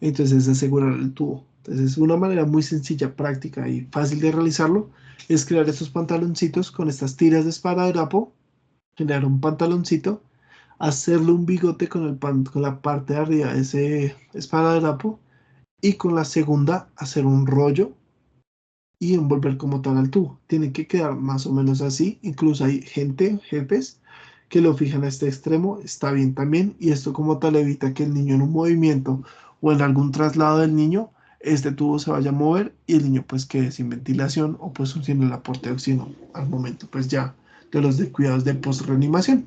entonces es asegurar el tubo. Entonces una manera muy sencilla, práctica y fácil de realizarlo es crear estos pantaloncitos con estas tiras de esparadrapo, generar un pantaloncito, hacerle un bigote con la parte de arriba de ese esparadrapo y con la segunda hacer un rollo y envolver como tal al tubo. Tiene que quedar más o menos así. Incluso hay jefes, que lo fijan a este extremo. Está bien también. Y esto como tal evita que el niño en un movimiento o en algún traslado del niño, este tubo se vaya a mover y el niño pues quede sin ventilación o pues sin el aporte de oxígeno al momento pues ya de los cuidados de post-reanimación.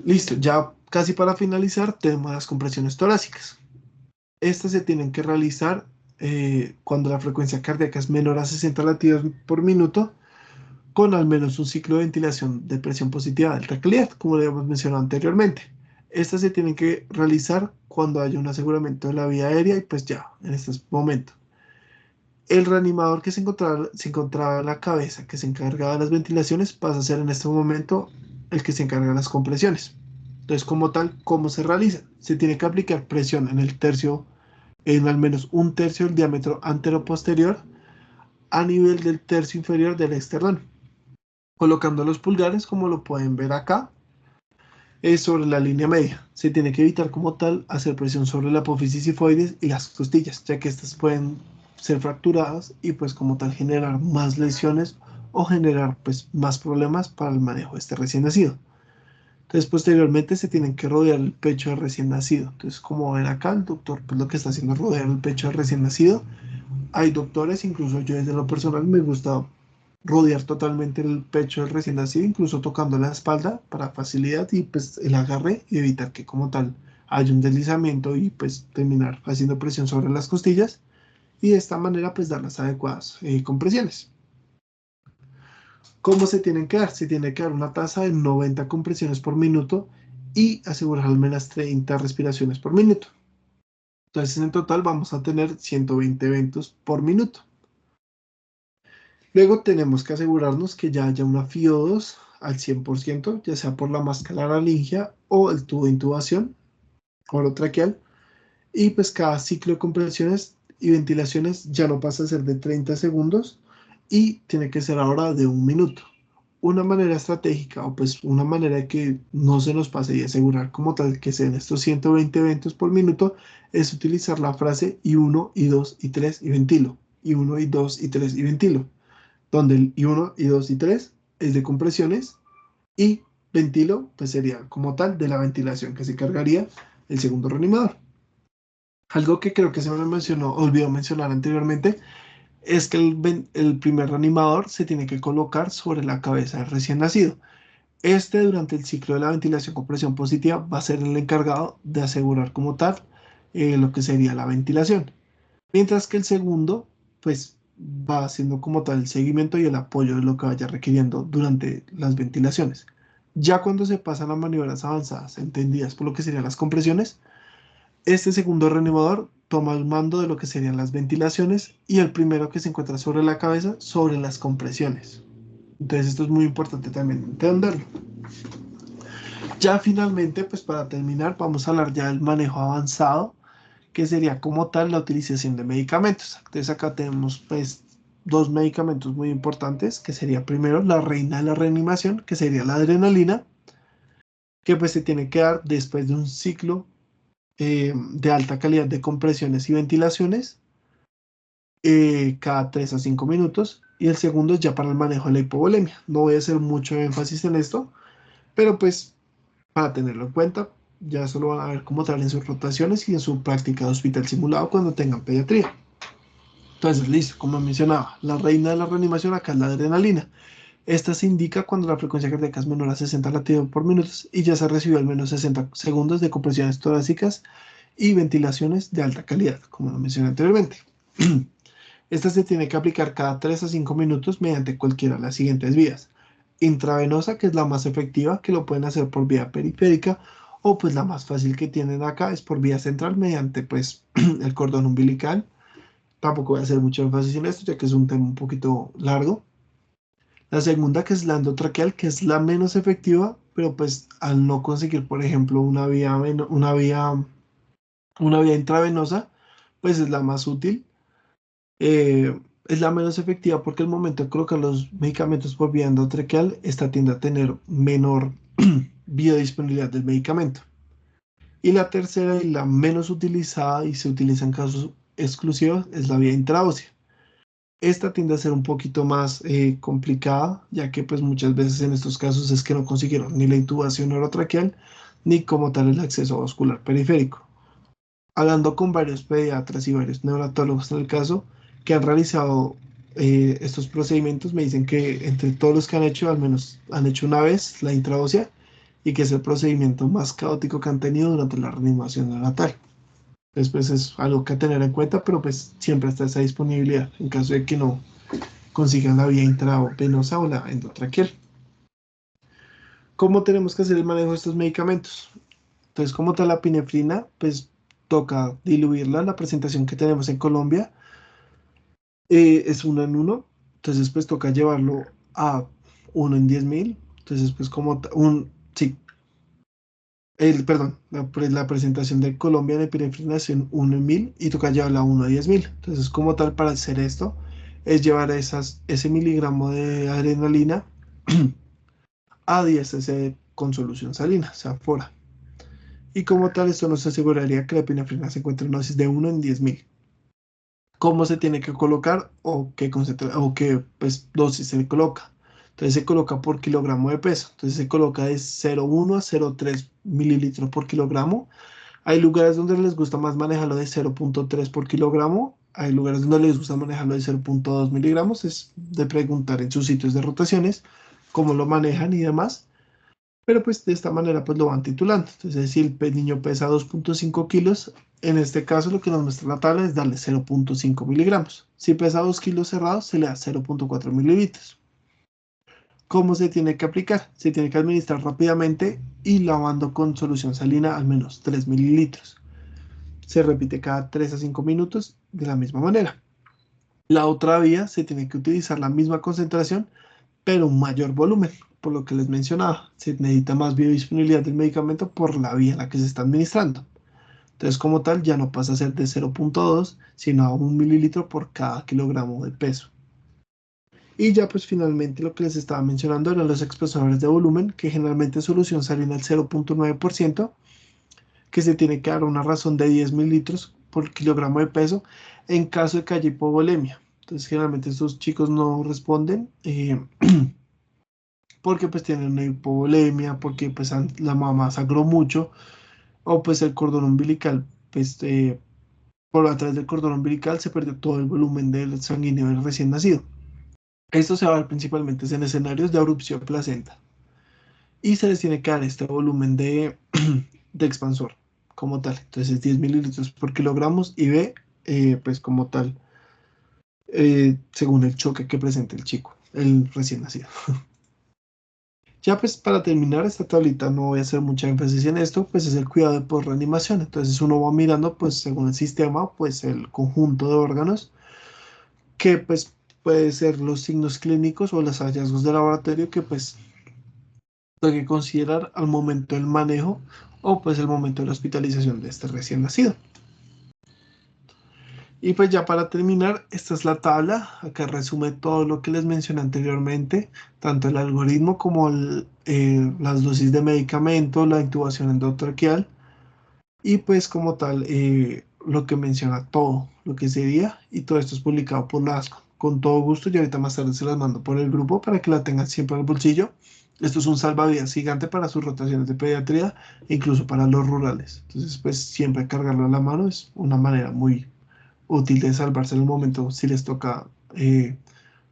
Listo, ya casi para finalizar tenemos las compresiones torácicas. Estas se tienen que realizar cuando la frecuencia cardíaca es menor a 60 latidos por minuto, con al menos un ciclo de ventilación de presión positiva de alta calidad, como lo habíamos mencionado anteriormente. Estas se tienen que realizar cuando haya un aseguramiento de la vía aérea y pues ya, en este momento. El reanimador que se encontraba en la cabeza, que se encargaba de las ventilaciones, pasa a ser en este momento el que se encarga de las compresiones. Entonces, como tal, ¿cómo se realiza? Se tiene que aplicar presión en al menos un tercio del diámetro anteroposterior a nivel del tercio inferior del esternón, colocando los pulgares, como lo pueden ver acá, sobre la línea media. Se tiene que evitar como tal hacer presión sobre la apófisis sifoides y las costillas, ya que estas pueden ser fracturadas y pues como tal generar más lesiones o generar pues más problemas para el manejo de este recién nacido. Entonces posteriormente se tienen que rodear el pecho del recién nacido. Entonces como ven acá el doctor pues lo que está haciendo es rodear el pecho del recién nacido. Hay doctores, incluso yo desde lo personal me gusta rodear totalmente el pecho del recién nacido, incluso tocando la espalda para facilidad y pues el agarre y evitar que como tal haya un deslizamiento y pues terminar haciendo presión sobre las costillas y de esta manera pues dar las adecuadas compresiones. ¿Cómo se tienen que dar? Se tiene que dar una tasa de 90 compresiones por minuto y asegurar al menos 30 respiraciones por minuto. Entonces en total vamos a tener 120 eventos por minuto. Luego tenemos que asegurarnos que ya haya una FiO2 al 100%, ya sea por la máscara laringia o el tubo de intubación orotraqueal. Y pues cada ciclo de compresiones y ventilaciones ya no pasa a ser de 30 segundos y tiene que ser ahora de 1 minuto. Una manera estratégica o pues una manera de que no se nos pase y asegurar como tal que sean estos 120 eventos por minuto es utilizar la frase y 1, y 2, y 3 y ventilo. Y 1, y 2, y 3 y ventilo, donde el I1, I2 y 3 es de compresiones y ventilo pues sería como tal de la ventilación que se cargaría el segundo reanimador. Algo que creo que se me olvidó mencionar anteriormente es que el primer reanimador se tiene que colocar sobre la cabeza del recién nacido. Este durante el ciclo de la ventilación con presión positiva va a ser el encargado de asegurar como tal lo que sería la ventilación. Mientras que el segundo, pues va haciendo como tal el seguimiento y el apoyo de lo que vaya requiriendo durante las ventilaciones. Ya cuando se pasan a maniobras avanzadas, entendidas por lo que serían las compresiones, este segundo reanimador toma el mando de lo que serían las ventilaciones y el primero que se encuentra sobre la cabeza sobre las compresiones. Entonces esto es muy importante también entenderlo. Ya finalmente, pues para terminar, vamos a hablar ya del manejo avanzado, que sería como tal la utilización de medicamentos. Entonces acá tenemos pues dos medicamentos muy importantes, que sería primero la reina de la reanimación, que sería la adrenalina, que pues se tiene que dar después de un ciclo de alta calidad de compresiones y ventilaciones cada 3 a 5 minutos. Y el segundo es ya para el manejo de la hipovolemia. No voy a hacer mucho énfasis en esto, pero pues para tenerlo en cuenta, ya eso lo van a ver como tal en sus rotaciones y en su práctica de hospital simulado cuando tengan pediatría. Entonces, listo, como mencionaba, la reina de la reanimación acá es la adrenalina. Esta se indica cuando la frecuencia cardíaca es menor a 60 latidos por minuto y ya se recibió al menos 60 segundos de compresiones torácicas y ventilaciones de alta calidad, como lo mencioné anteriormente. Esta se tiene que aplicar cada 3 a 5 minutos mediante cualquiera de las siguientes vías. Intravenosa, que es la más efectiva, que lo pueden hacer por vía periférica, o pues la más fácil que tienen acá es por vía central mediante pues el cordón umbilical. Tampoco voy a hacer mucho énfasis en esto, ya que es un tema un poquito largo. La segunda, que es la endotraqueal, que es la menos efectiva, pero pues al no conseguir, por ejemplo, una vía intravenosa, pues es la más útil. Es la menos efectiva porque al momento de colocar los medicamentos por vía endotraqueal, esta tiende a tener menor biodisponibilidad del medicamento. Y la tercera y la menos utilizada y se utiliza en casos exclusivos es la vía intraósea. Esta tiende a ser un poquito más complicada, ya que pues muchas veces en estos casos es que no consiguieron ni la intubación orotraqueal ni como tal el acceso vascular periférico. Hablando con varios pediatras y varios neonatólogos en el caso que han realizado estos procedimientos, me dicen que entre todos los que han hecho, al menos han hecho una vez la intraósea y que es el procedimiento más caótico que han tenido durante la reanimación neonatal. Después es algo que tener en cuenta, pero pues siempre está esa disponibilidad en caso de que no consigan la vía intravenosa o la endotraqueal. ¿Cómo tenemos que hacer el manejo de estos medicamentos? Entonces, como tal la pinefrina, pues toca diluirla. La presentación que tenemos en Colombia es 1 en 1. Entonces, pues toca llevarlo a 1 en 10.000. Entonces, pues sí, perdón, la presentación de Colombia de pinefrina es en 1 en 1000 y toca llevarla a 1 a 10.000. Entonces, como tal, para hacer esto, es llevar ese miligramo de adrenalina a 10 cc con solución salina, o sea, fora. Y como tal, esto nos aseguraría que la epinefrina se encuentre en una dosis de 1 en 10.000. ¿Cómo se tiene que colocar o qué pues, dosis se le coloca? Entonces se coloca por kilogramo de peso. Entonces se coloca de 0,1 a 0,3 mililitros por kilogramo. Hay lugares donde les gusta más manejarlo de 0,3 por kilogramo. Hay lugares donde les gusta manejarlo de 0,2 miligramos. Es de preguntar en sus sitios de rotaciones cómo lo manejan y demás. Pero pues de esta manera pues lo van titulando. Entonces si el niño pesa 2,5 kilos, en este caso lo que nos muestra la tabla es darle 0,5 miligramos. Si pesa 2 kilos cerrados, se le da 0,4 mililitros. ¿Cómo se tiene que aplicar? Se tiene que administrar rápidamente y lavando con solución salina al menos 3 mililitros. Se repite cada 3 a 5 minutos de la misma manera. La otra vía se tiene que utilizar la misma concentración, pero un mayor volumen, por lo que les mencionaba. Se necesita más biodisponibilidad del medicamento por la vía en la que se está administrando. Entonces, como tal, ya no pasa a ser de 0,2, sino a 1 mililitro por cada kilogramo de peso. Y ya pues finalmente lo que les estaba mencionando eran los expresores de volumen, que generalmente en solución salen al 0,9%, que se tiene que dar una razón de 10 mililitros por kilogramo de peso en caso de que haya hipovolemia. Entonces generalmente estos chicos no responden porque pues tienen una hipovolemia, porque pues la mamá sangró mucho o pues el cordón umbilical, pues por atrás del cordón umbilical se perdió todo el volumen del sanguíneo del recién nacido. Esto se va a ver principalmente en escenarios de abrupción placenta y se les tiene que dar este volumen de expansor como tal. Entonces 10 mililitros por kilogramos y B, pues como tal, según el choque que presente el chico, el recién nacido. Ya pues para terminar esta tablita, no voy a hacer mucha énfasis en esto, pues es el cuidado de post-reanimación. Entonces uno va mirando pues según el sistema, pues el conjunto de órganos, que pues puede ser los signos clínicos o los hallazgos de laboratorio que pues hay que considerar al momento del manejo o pues el momento de la hospitalización de este recién nacido. Y pues ya para terminar, esta es la tabla. Acá resume todo lo que les mencioné anteriormente, tanto el algoritmo como las dosis de medicamento, la intubación endotraqueal y pues como tal lo que menciona todo lo que sería, y todo esto es publicado por la ASCO. Con todo gusto, y ahorita más tarde se las mando por el grupo para que la tengan siempre al bolsillo. Esto es un salvavidas gigante para sus rotaciones de pediatría, incluso para los rurales. Entonces, pues siempre cargarlo a la mano es una manera muy útil de salvarse en el momento si les toca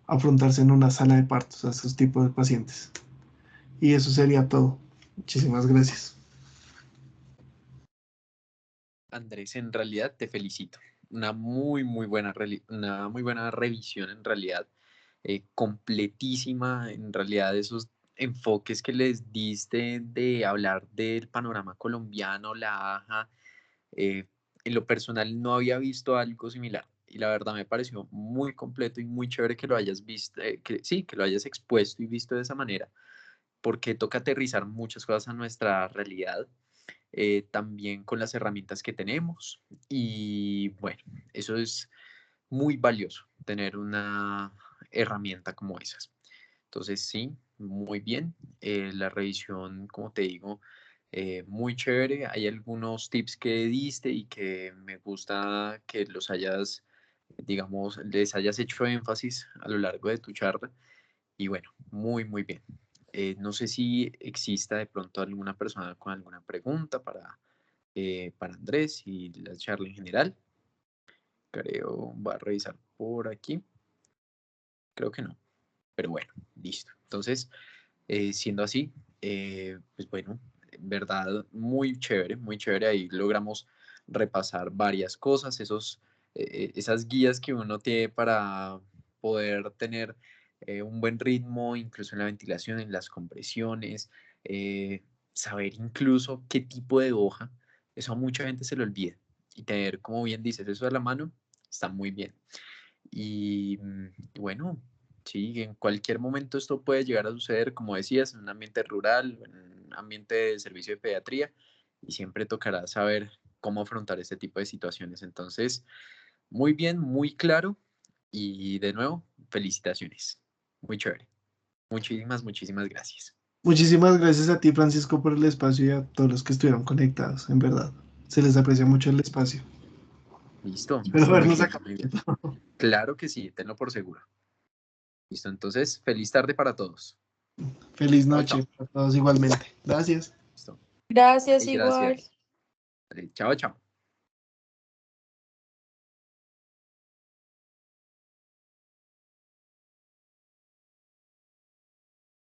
afrontarse en una sala de partos a esos tipos de pacientes. Y eso sería todo. Muchísimas gracias. Andrés, en realidad te felicito. Una una muy buena revisión en realidad, completísima. En realidad esos enfoques que les diste de hablar del panorama colombiano, la AJA, en lo personal no había visto algo similar y la verdad me pareció muy completo y muy chévere que lo hayas visto, que sí, que lo hayas expuesto y visto de esa manera, porque toca aterrizar muchas cosas a nuestra realidad, también con las herramientas que tenemos. Y bueno, eso es muy valioso, tener una herramienta como esas. Entonces, sí, muy bien. La revisión, como te digo, muy chévere. Hay algunos tips que diste y que me gusta que los hayas, digamos, les hayas hecho énfasis a lo largo de tu charla. Y bueno, muy, muy bien. No sé si exista de pronto alguna persona con alguna pregunta para Andrés y la charla en general. Creo, va a revisar por aquí. Creo que no, pero bueno, listo. Entonces, siendo así, pues bueno, en verdad, muy chévere, muy chévere. Ahí logramos repasar varias cosas, esas guías que uno tiene para poder tener un buen ritmo, incluso en la ventilación, en las compresiones, saber incluso qué tipo de hoja, eso a mucha gente se le olvida. Y tener, como bien dices, eso a la mano, está muy bien. Y bueno, sí, en cualquier momento esto puede llegar a suceder, como decías, en un ambiente rural, en un ambiente de servicio de pediatría, y siempre tocará saber cómo afrontar este tipo de situaciones. Entonces, muy bien, muy claro, y de nuevo, felicitaciones. Muy chévere. Muchísimas, muchísimas gracias. Muchísimas gracias a ti, Francisco, por el espacio y a todos los que estuvieron conectados, en verdad. Se les aprecia mucho el espacio. Listo, Espero muy vernos bien, acá. muy bien. Claro que sí, tenlo por seguro. Listo, entonces, feliz tarde para todos. Feliz Chao, noche chao. a todos igualmente. Gracias. Gracias, Ay, igual. gracias. Vale, chao, chao.